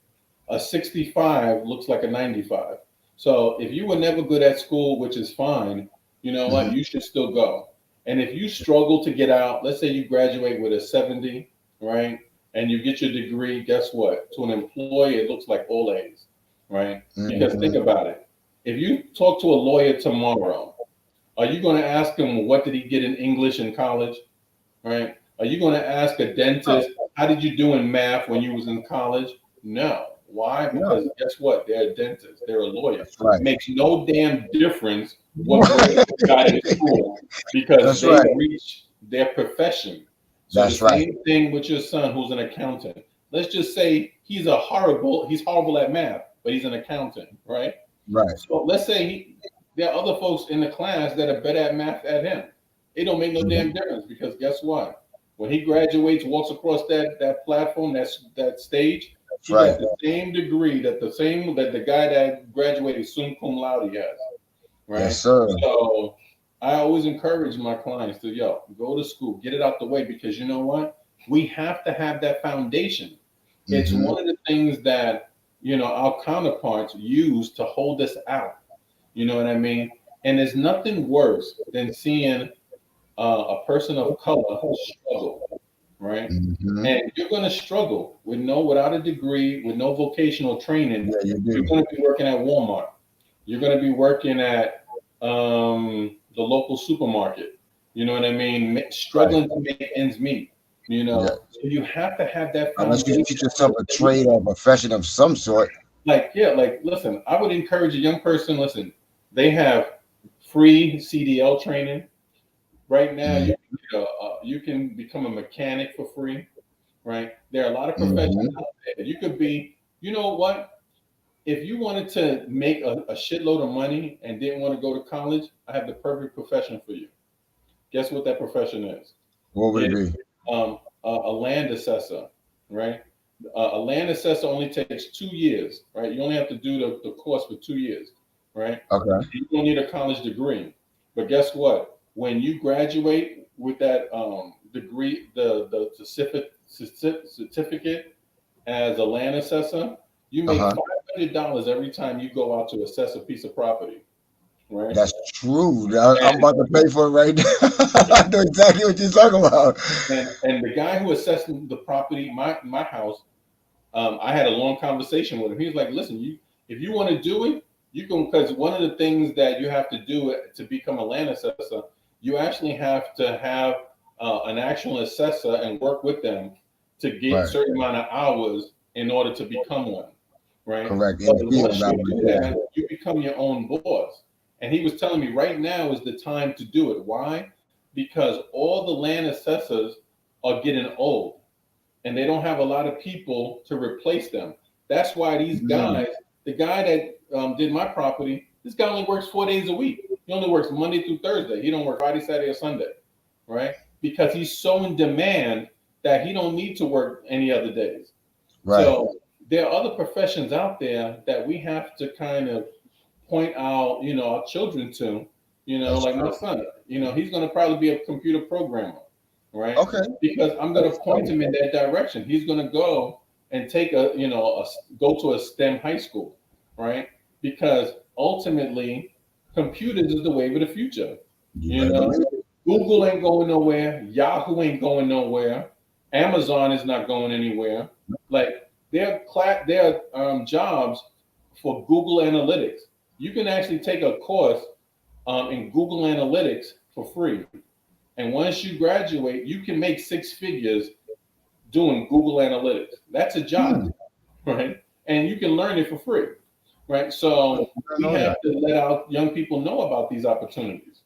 a 65 looks like a 95. So if you were never good at school, which is fine, you know hmm what? You should still go. And if you struggle to get out, let's say you graduate with a 70, right? And you get your degree, guess what? To an employee, it looks like all A's, right? Because think hmm about it. If you talk to a lawyer tomorrow, are you going to ask him what did he get in English in college? Right? Are you going to ask a dentist, how did you do in math when you was in college? No. Why? No, Because guess what? They're a dentist. They're a lawyer. that's right. Makes no damn difference what grade you got in school because That's they right. reach their profession. So the That's right. same thing with your son who's an accountant. Let's just say he's horrible at math, but he's an accountant, right? Right. So let's say there are other folks in the class that are better at math at him. It don't make no damn Mhm. difference because guess what? When he graduates, walks across that platform, that stage, That's he got right. the same degree that the guy that graduated summa cum laude has, Yes, right? sir. So I always encourage my clients to go to school, get it out the way because you know what? We have to have that foundation. It's Hmm. one of the things that our counterparts use to hold us out. You know what I mean? And there's nothing worse than seeing a person of color struggle, right? Hmm. And you're going to struggle without a degree, with no vocational training. Yeah, you You're do. going to be working at Walmart. You're going to be working at the local supermarket. You know what I mean? Right. Struggling to make ends meet. Yeah. So you have to have that Unless you foundation. teach yourself a trade or a profession of some sort. Like listen, I would encourage a young person. Listen, they have free CDL training right now. Hmm. You can become a mechanic for free, right? There are a lot of professions Hmm. out there. You could be. You know what? If you wanted to make a shitload of money and didn't want to go to college, I have the perfect profession for you. Guess what that profession is? What would it It's be? a land assessor, right? A land assessor only takes 2 years, right? You only have to do the course for 2 years, right? Okay. You don't need a college degree. But guess what? When you graduate with that degree, the certificate as a land assessor, you Uh make huh. $500 every time you go out to assess a piece of property, right? That's true. I'm And about to pay for it right now. I know exactly what you're talking about. and the guy who assessed the property, my house, I had a long conversation with him. He was like, "Listen, if you want to do it, you can." Because one of the things that you have to do to become a land assessor, you actually have to have an actual assessor and work with them to get Right. certain amount of hours in order to become one, right? Correct. In But the field, once that you was, do yeah. that, you become your own boss. And he was telling me right now is the time to do it. Why? Because all the land assessors are getting old and they don't have a lot of people to replace them. That's why these Mm. guys, the guy that did my property, this guy only works 4 days a week. He only works Monday through Thursday. He don't work Friday, Saturday, or Sunday, right? Because he's so in demand that he don't need to work any other days. Right. So there are other professions out there that we have to kind of point out, our children to, That's like my true. son, he's going to probably be a computer programmer, right? Okay. Because I'm going to That's point him in that direction. He's going to go and take go to a STEM high school, right? Because ultimately, computers is the wave of the future. You You better know, believe it. Google ain't going nowhere. Yahoo ain't going nowhere. Amazon is not going anywhere. Like there are jobs for Google Analytics. You can actually take a course in Google Analytics for free, and once you graduate, you can make six figures doing Google Analytics. That's a job, Hmm. right? And you can learn it for free, right? So I we know have that. to let our young people know about these opportunities.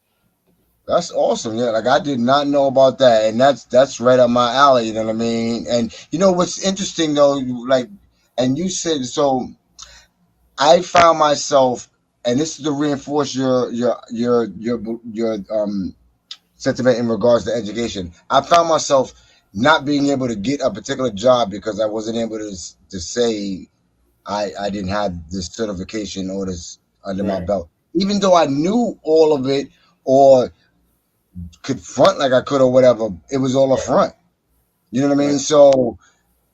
That's awesome. Yeah, like I did not know about that, and that's right up my alley. You know what I mean? And you know what's interesting though, like, and you said so. I found myself, and this is to reinforce your sentiment in regards to education. I found myself not being able to get a particular job because I wasn't able to say I didn't have this certification or this under my Right, belt, even though I knew all of it or could front like I could or whatever. It was all a right, front. You know what I right, mean? So,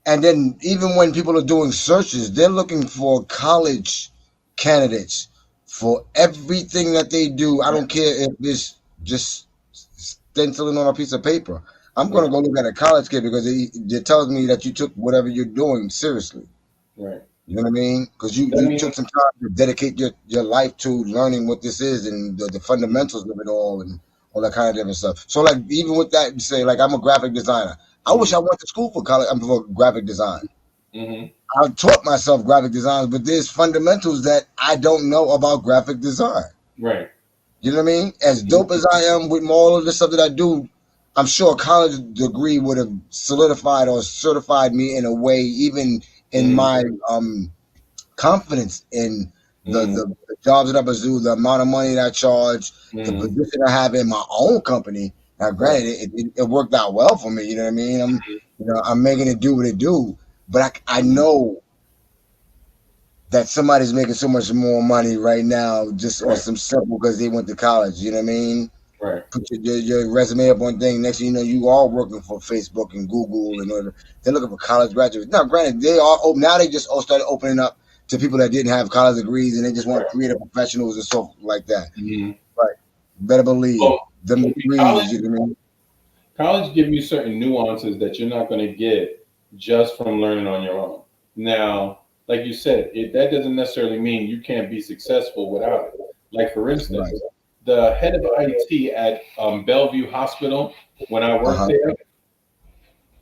and then even when people are doing searches, they're looking for college candidates for everything that they do. I don't right, care if it's just stenciling on a piece of paper. I'm going to right, go look at a college kid because it tells me that you took whatever you're doing seriously. right. You know what I mean? Because I you mean, took some time to dedicate your life to learning what this is and the fundamentals of it all and all that kind of different stuff. So like even with that, say like I'm a graphic designer. I wish I mm-hmm, went to school for college. I'm for graphic design. mm-hmm, I taught myself graphic design, but there's fundamentals that I don't know about graphic design. right, You know what I mean? As mm-hmm, dope as I am with all of the stuff that I do, I'm sure a college degree would have solidified or certified me in a way, even in Mm, my confidence in mm, the jobs that I pursue, the amount of money that I charge, the mm, position I have in my own company. Now, right. granted, it worked out well for me. You know what I mean? I'm making it do what it do, but I Mm, know that somebody's making so much more money right now just on right. some simple because they went to college. You know what I mean? Right. Put your resume up on thing. Next thing you know, you are working for Facebook and Google and other. They're looking for college graduates. Now, granted, they are open now. They just all started opening up to people that didn't have college degrees and they just want Right. creative professionals and stuff like that. Mm. But better believe Well, them see, college degrees. You know what I mean? college give you certain nuances that you're not going to get just from learning on your own. Now, like you said, that doesn't necessarily mean you can't be successful without it. Like for Right. instance, the head of IT at Bellevue Hospital when I Uh worked huh. there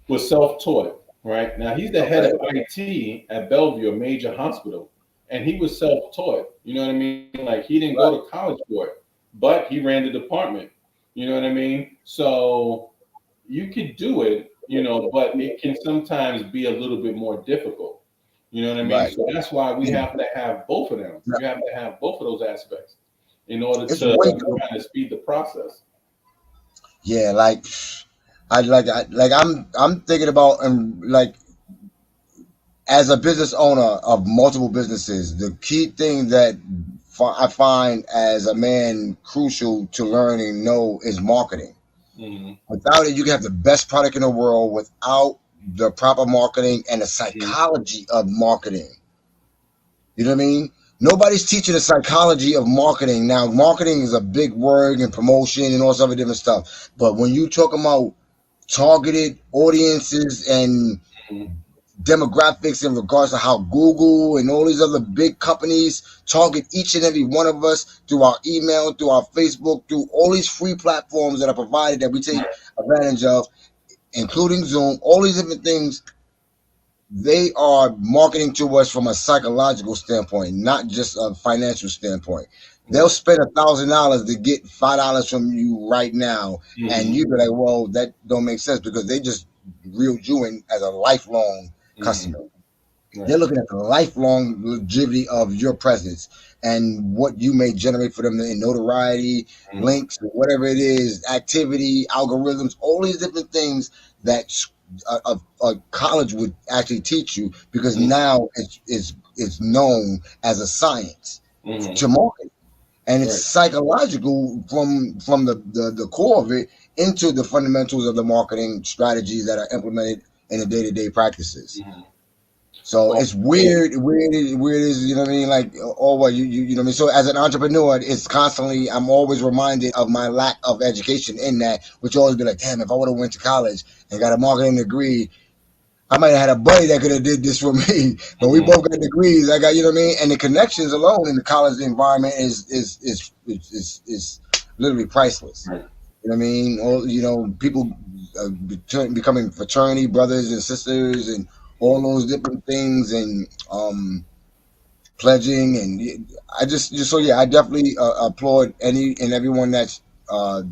was self-taught. Right now, he's the head Okay. of IT at Bellevue, a major hospital, and he was self-taught. You know what I mean? Like he didn't go to Right. college for it, but he ran the department. You know what I mean? So you could do it, but it can sometimes be a little bit more difficult. You know what I mean? Right. So that's why we And have to have both of them. You have to have both of those aspects in order it's to way kind of speed the process. yeah. I'm thinking about like as a business owner of multiple businesses, the key thing that I find as a man crucial to learn and know is marketing. Hmm. Without it, you can have the best product in the world without the proper marketing and the Hmm. psychology of marketing. You know what I mean? Nobody's teaching the psychology of marketing. Now, marketing is a big word and promotion and all sorts of different stuff. But when you talk about targeted audiences and Hmm. demographics in regards to how Google and all these other big companies target each and every one of us through our email, through our Facebook, through all these free platforms that are provided that we take advantage of, including Zoom, all these different things. They are marketing to us from a psychological standpoint, not just a financial standpoint. They'll Right. spend $1,000 to get $5 from you right now, and Hmm. you be like, "Well, that don't make sense," because they just reeled you in as a lifelong Hmm. customer. They're Right. looking at the lifelong longevity of your presence and what you may generate for them in notoriety, Hmm. links, whatever it is, activity, algorithms, all these different things that a college would actually teach you because Hmm. now it's known as a science Hmm. to market. And it's Right. psychological from the core of it into the fundamentals of the marketing strategies that are implemented in the day-to-day practices. Hmm. So Well, it's weird is you know what I mean, like or what you know what I mean. So as an entrepreneur, it's constantly I'm always reminded of my lack of education in that, which always be like, damn, if I would have went to college and got a marketing degree, I might have had a buddy that could have did this for me. But we hmm. both got degrees. I got you know what I mean, and the connections alone in the college environment is literally priceless. Right. You know what I mean? All people becoming fraternity brothers and sisters, and all those different things, and pledging, and I just so yeah, I definitely applaud any and everyone that's uh,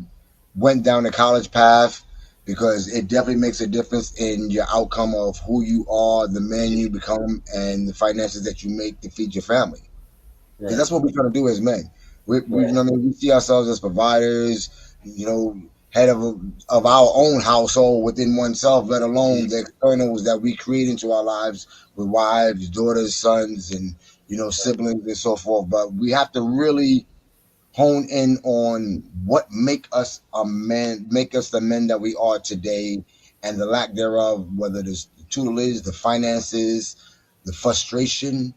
went down the college path because it definitely makes a difference in your outcome of who you are, the man you become, and the finances that you make to feed your family because Right. that's what we're trying to do as men. We Right. you know what I mean, we see ourselves as providers, you know, head of our own household within oneself, let alone the externals that we create into our lives with wives, daughters, sons, and siblings and so forth. But we have to really hone in on what make us a man, make us the men that we are today, and the lack thereof, whether it's the tutelage, the finances, the frustration,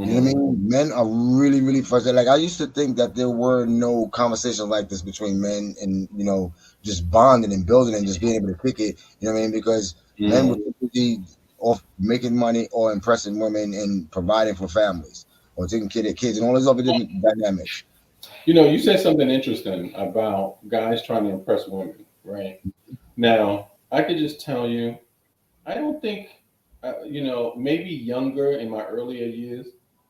you know what I Hmm. mean? Men are really, really frustrated. Like I used to think that there were no conversations like this between men and just bonding and building and just being able to kick it. You know what I mean? Because men Hmm. were typically off making money or impressing women and providing for families or taking care of their kids and all these other different dynamics. You said something interesting about guys trying to impress women, right? Now, I could just tell you, I don't think, maybe younger in my earlier years,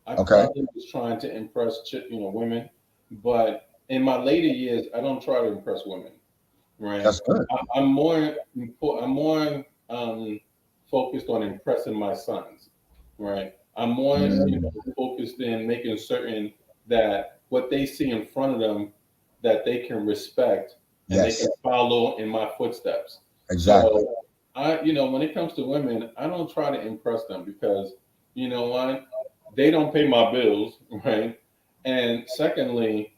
I Okay. probably was trying to impress, women, but in my later years, I don't try to impress women, right? That's good. I'm more focused on impressing my sons, right? I'm more, Mm, focused in making certain that what they see in front of them, that they can respect and they yes, can follow in my footsteps. exactly. So when it comes to women, I don't try to impress them because you know what? They don't pay my bills, right? And secondly,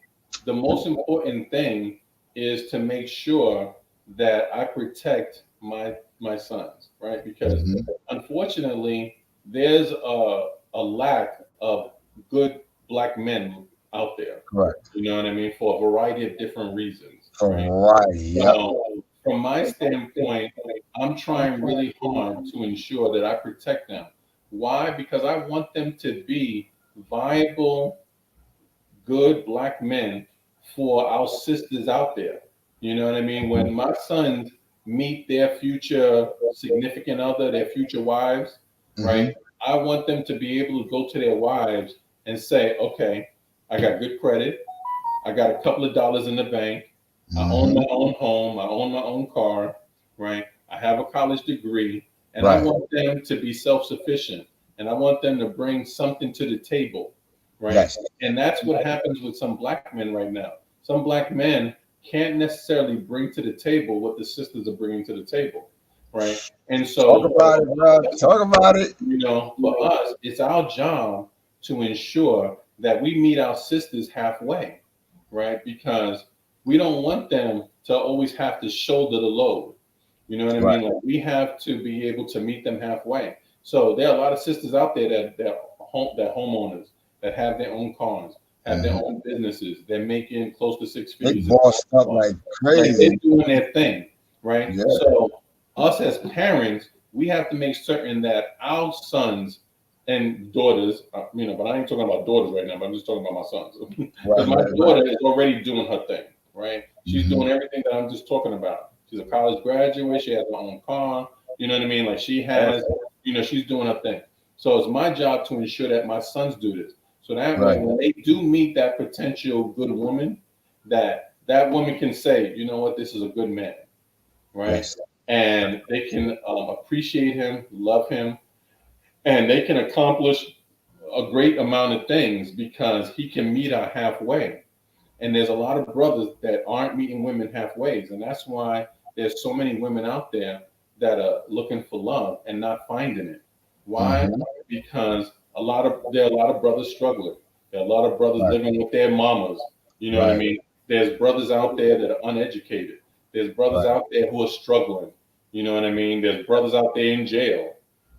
the most important thing is to make sure that I protect my sons, right? Because Hmm. unfortunately, there's a lack of good black men out there. Correct. You know what I mean? For a variety of different reasons, right? Variety. Yep. So, from my standpoint, I'm trying really hard to ensure that I protect them. Why? Because I want them to be viable, good black men for our sisters out there. You know what I mean? When my sons meet their future significant other, their future wives, right? Hmm. I want them to be able to go to their wives and say, okay, I got good credit. I got a couple of dollars in the bank. I own Hmm. my own home. I own my own car, right? I have a college degree, and I Right. want them to be self sufficient, and I want them to bring something to the table, right? Yes. And that's what happens with some black men right now. Some black men can't necessarily bring to the table what the sisters are bringing to the table, right? And Talk so, about it, bro. Talk about it. for us, it's our job to ensure that we meet our sisters halfway, right? Because we don't want them to always have to shoulder the load. You know what I Right. mean? Like we have to be able to meet them halfway. So there are a lot of sisters out there that homeowners that have their own cars, have their Hmm. own businesses. They're making close to six They figures. bossed up like Like they're crazy. doing their thing, right? Yeah. So us as parents, we have to make certain that our sons and daughters, but I ain't talking about daughters right now, but I'm just talking about my sons. Because Right. my Right. Right. daughter is already doing her thing, right? She's Hmm. doing everything that I'm just talking about. She's a college graduate. She has her own car. You know what I mean? Like she has, Awesome. she's doing her thing. So it's my job to ensure that my sons do this. So that way, Right. when they do meet that potential good woman, that woman can say, you know what, this is a good man, right? Yes. And they can appreciate him, love him, and they can accomplish a great amount of things because he can meet her halfway. And there's a lot of brothers that aren't meeting women halfways, and that's why there's so many women out there that are looking for love and not finding it. Why? Hmm. Because there are a lot of brothers struggling. There are a lot of brothers Right. living with their mamas. You know what I Right. mean? There's brothers out there that are uneducated. There's brothers Right. out there who are struggling. You know what I mean? There's brothers out there in jail.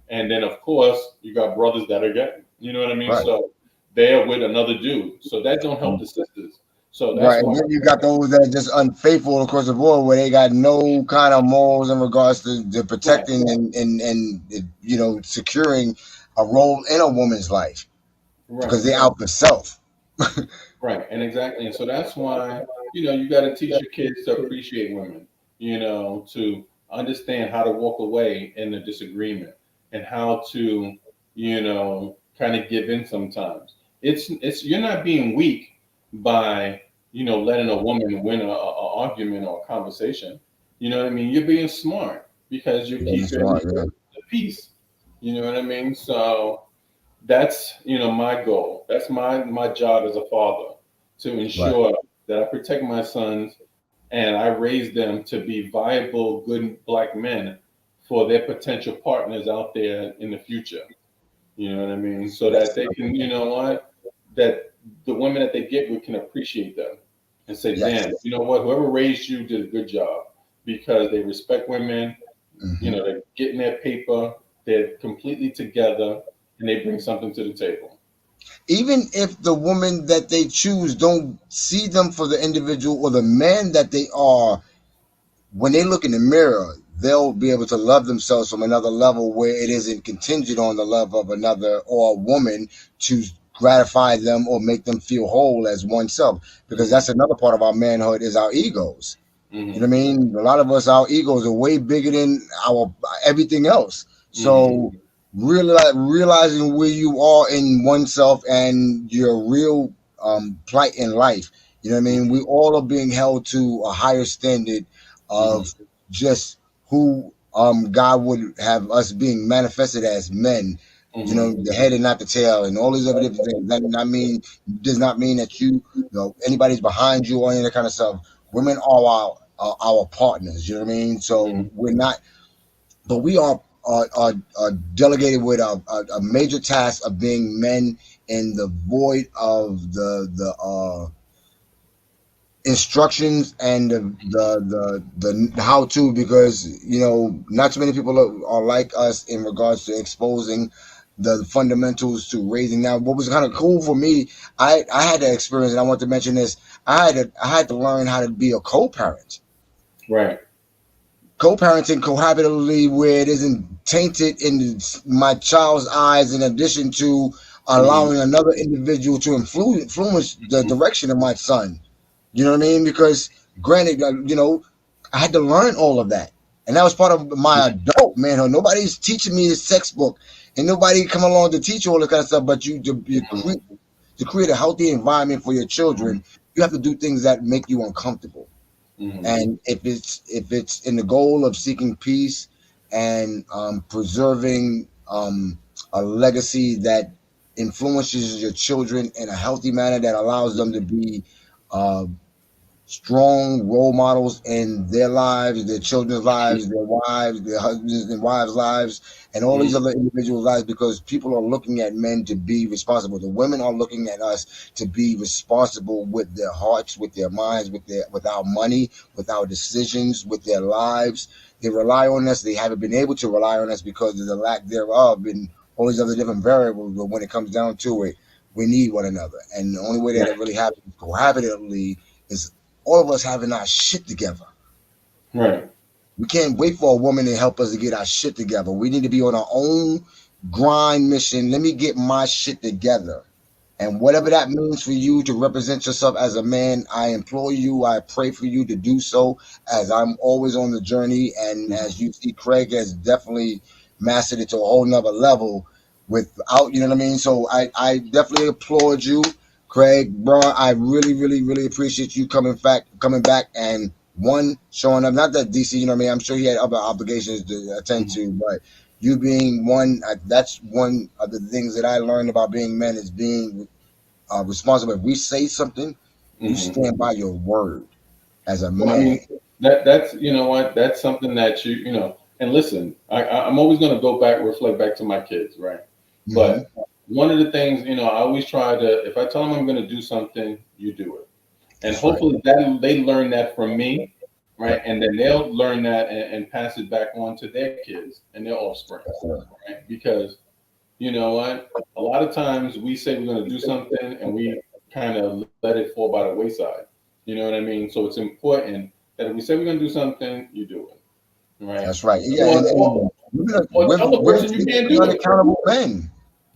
And then of course you got brothers that are getting. You know what I mean? Right. So they're with another dude. So that don't help the sisters. So that's Right, and why. then you got those that are just unfaithful across the board, where they got no kind of morals in regards to Right, protecting and securing a role in a woman's life right, because they out for self. right. And exactly. And so that's why, you got to teach your kids to appreciate women, to understand how to walk away in a disagreement and how to, kind of give in sometimes. You're not being weak by, letting a woman win a argument or a conversation. You know what I mean? You're being smart because you're Yeah, keeping that's right. Yeah. the peace. You know what I mean? So that's my goal. That's my job as a father to Right. ensure that I protect my sons and I raise them to be viable, good black men for their potential partners out there in the future. You know what I mean? So that Yes. they can, that the women that they get with can appreciate them and say, Yes. damn, you know what? Whoever raised you did a good job because they respect women. Hmm. They're getting their paper. They're completely together and they bring something to the table. Even if the woman that they choose don't see them for the individual or the man that they are, when they look in the mirror, they'll be able to love themselves from another level where it isn't contingent on the love of another or a woman to gratify them or make them feel whole as oneself. Because Hmm. that's another part of our manhood is our egos. You know Hmm. what I mean? A lot of us, our egos are way bigger than our everything else. So Hmm. realizing where you are in oneself and your real plight in life. You know what I mean? We all are being held to a higher standard Hmm. of just who God would have us being manifested as men. You know, Hmm. the head and not the tail, and all these other different things. That not mean does not mean that you know anybody's behind you or any of that kind of stuff. Women are our partners. You know what I mean? So Hmm. we're not, but we are delegated with a major task of being men in the void of the instructions and the how to, because you know not too many people are like us in regards to exposing the fundamentals to raising. Now what was kind of cool for me, I had that experience, and I want to mention this. I had to learn how to be a co-parent. Right. Co-parenting cohabitally where it isn't tainted in my child's eyes, in addition to Hmm. allowing another individual to influence the direction of my son. You know what I mean? Because granted, you know, I had to learn all of that, and that was part of my adult manhood. Nobody's teaching me this textbook, and nobody come along to teach you all this kind of stuff. But to create a healthy environment for your children, you have to do things that make you uncomfortable. Hmm. And if it's in the goal of seeking peace and preserving a legacy that influences your children in a healthy manner that allows them to be uh, strong role models in their lives, their children's lives, their wives, their husbands and wives' lives, and all these Hmm. other individuals' lives, because people are looking at men to be responsible. The women are looking at us to be responsible with their hearts, with their minds, with our money, with our decisions, with their lives. They rely on us. They haven't been able to rely on us because of the lack thereof and all these other different variables. But when it comes down to it, we need one another. And the only way that it Right. really happens cohabitatively is all of us having our shit together. Right. We can't wait for a woman to help us to get our shit together. We need to be on our own grind mission. Let me get my shit together. And whatever that means for you to represent yourself as a man, I implore you, I pray for you to do so, as I'm always on the journey. And as you see, Craig has definitely mastered it to a whole nother level without, you know what I mean? So I definitely applaud you, Craig, bro. I really, really, really appreciate you coming back and one showing up. Not that DC, you know what I mean? I'm sure he had other obligations to attend Hmm. to, but you being one, that's one of the things that I learned about being men is being responsible. If we say something, you Hmm. stand by your word as a Well, I man. mean, that's you know what, that's something that you know. And listen, I'm always going to go back, reflect back to my kids, right? Hmm. But one of the things, you know, I always try to, if I tell them I'm going to do something, you do it, and That's right. hopefully that they learn that from me, right? Yep. And then they'll learn that and pass it back on to their kids and their offspring, That's right. right? Because you know what, a lot of times we say we're going to do something and we kind of let it fall by the wayside. You know what I mean? So it's important that if we say we're going to do something, you do it, right? That's right. Yeah, Or, and or, women, are, or tell women, the women person you see too can't many do it. unaccountable men.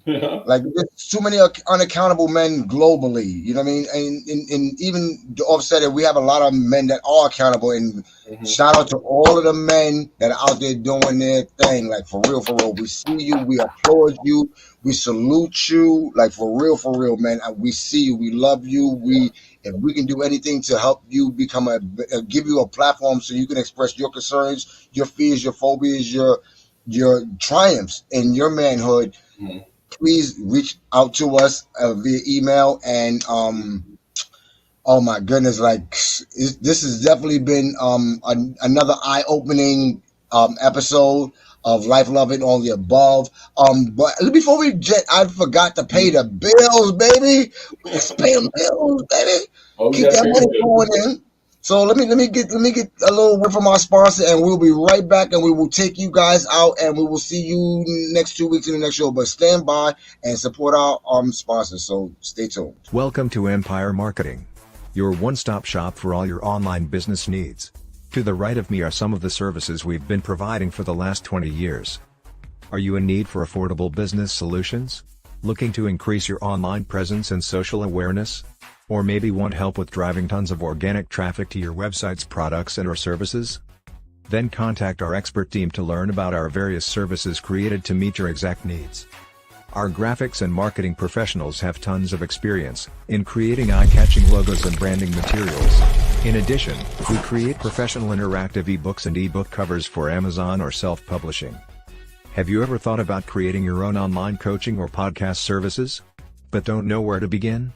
You know? Like there's too many unaccountable men globally. You know what I mean? And even to offset it, we have a lot of men that are accountable. And Hmm. shout out to all of the men that are out there doing their thing. Like for real, for real. We see you. We applaud you. We salute you. Like for real, man. We see you. We love you. If we can do anything to help you become give you a platform so you can express your concerns, your fears, your phobias, your triumphs in your manhood, Hmm. please reach out to us via email. And oh my goodness, like this has definitely been another eye-opening episode of Life, Love, and All the Above. But before we jet, I forgot to pay the bills, baby. We got to pay them bills, baby. Oh, we Keep got to that pay money the bill. flowing in. So let me get a little word from our sponsor, and we'll be right back, and we will take you guys out, and we will see you next 2 weeks in the next show. But stand by and support our sponsors. So stay tuned. Welcome to Empire Marketing, your one-stop shop for all your online business needs. To the right of me are some of the services we've been providing for the last 20 years. Are you in need for affordable business solutions? Looking to increase your online presence and social awareness? Or maybe want help with driving tons of organic traffic to your website's products and/or services? Then contact our expert team to learn about our various services created to meet your exact needs. Our graphics and marketing professionals have tons of experience in creating eye-catching logos and branding materials. In addition, we create professional interactive ebooks and ebook covers for Amazon or self-publishing. Have you ever thought about creating your own online coaching or podcast services, but don't know where to begin?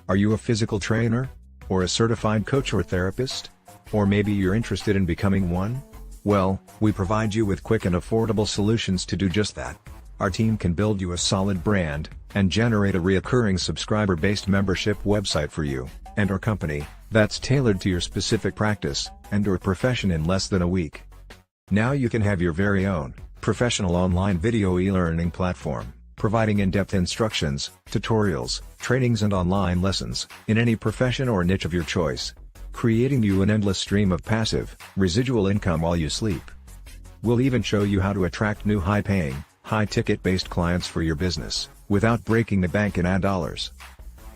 Are you a physical trainer? Or a certified coach or therapist? Or maybe you're interested in becoming one? Well, we provide you with quick and affordable solutions to do just that. Our team can build you a solid brand, and generate a reoccurring subscriber-based membership website for you and our company that's tailored to your specific practice and/or profession in less than a week. Now you can have your very own professional online video e-learning platform, providing in-depth instructions, tutorials, trainings and online lessons in any profession or niche of your choice, creating you an endless stream of passive, residual income while you sleep. We'll even show you how to attract new high-paying, high-ticket-based clients for your business, without breaking the bank in ad dollars.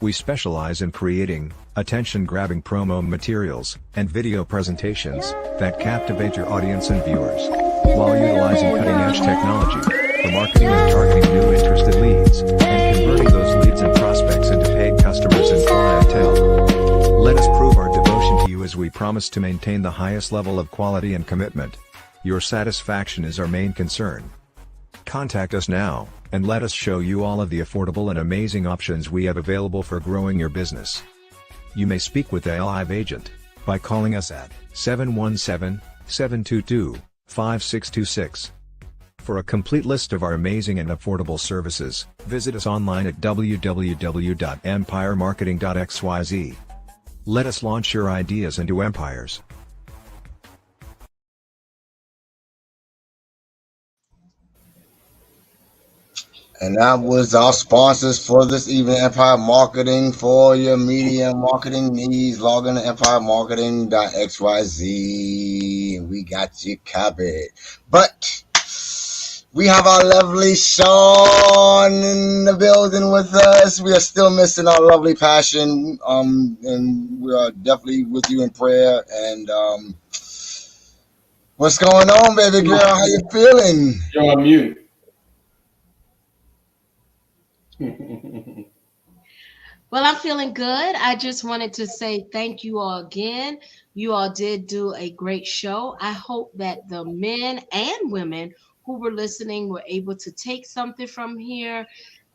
We specialize in creating attention-grabbing promo materials and video presentations that captivate your audience and viewers, while utilizing cutting-edge technology for marketing and targeting new interested leads, and converting those leads and prospects into paid customers and clientele. Let us prove our devotion to you as we promise to maintain the highest level of quality and commitment. Your satisfaction is our main concern. Contact us now, and let us show you all of the affordable and amazing options we have available for growing your business. You may speak with a live agent by calling us at 717-722-5626. For a complete list of our amazing and affordable services, visit us online at www.empiremarketing.xyz. Let us launch your ideas into empires. And that was our sponsors for this evening, Empire Marketing. For your media and marketing needs, log in to empiremarketing.xyz. We got you covered. But we have our lovely Sean in the building with us. We are still missing our lovely Passion. And we are definitely with you in prayer. And what's going on, baby girl? How you feeling? You're on mute. Well, I'm feeling good. I just wanted to say thank you all again. You all did do a great show. I hope that the men and women who were listening were able to take something from here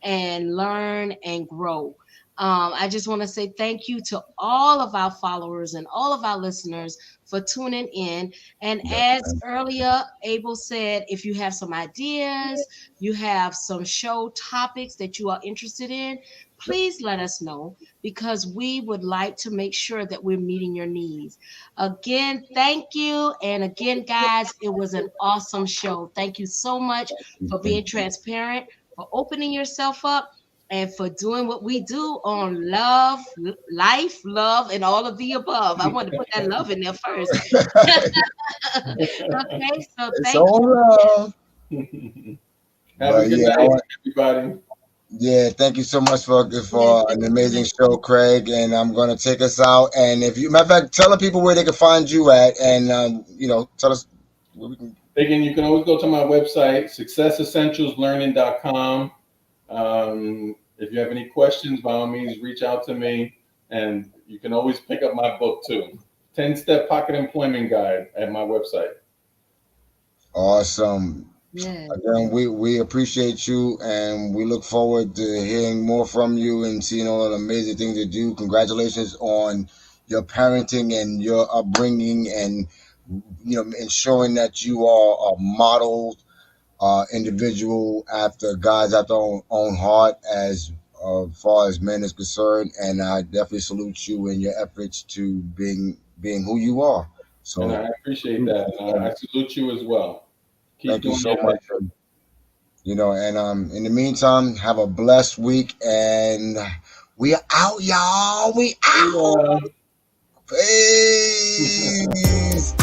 and learn and grow. I just want to say thank you to all of our followers and all of our listeners for tuning in. And as earlier Abel said, if you have some ideas, you have some show topics that you are interested in, please let us know, because we would like to make sure that we're meeting your needs. Again, thank you. And again, guys, it was an awesome show. Thank you so much for being transparent, for opening yourself up, and for doing what we do on love, life, love, and all of the above. I want to put that love in there first. Okay, so It's thank all you. love. Have a good night, everybody. Yeah, thank you so much for an amazing show, Craig. And I'm gonna take us out. And if you, matter of fact, tell the people where they can find you at, and tell us where we can. Again, you can always go to my website, successessentialslearning.com. If you have any questions, by all means, reach out to me, and you can always pick up my book too, 10-Step Pocket Employment Guide, at my website. Awesome. Yeah. Again, we appreciate you, and we look forward to hearing more from you and seeing all the amazing things you do. Congratulations on your parenting and your upbringing, and ensuring that you are a model individual after God's after own heart as far as men is concerned. And I definitely salute you in your efforts to being who you are. So, and I appreciate that. I salute you as well. Keep thank you doing so your much. thing. And in the meantime, have a blessed week, and we are out, y'all. We out. Yeah. Peace.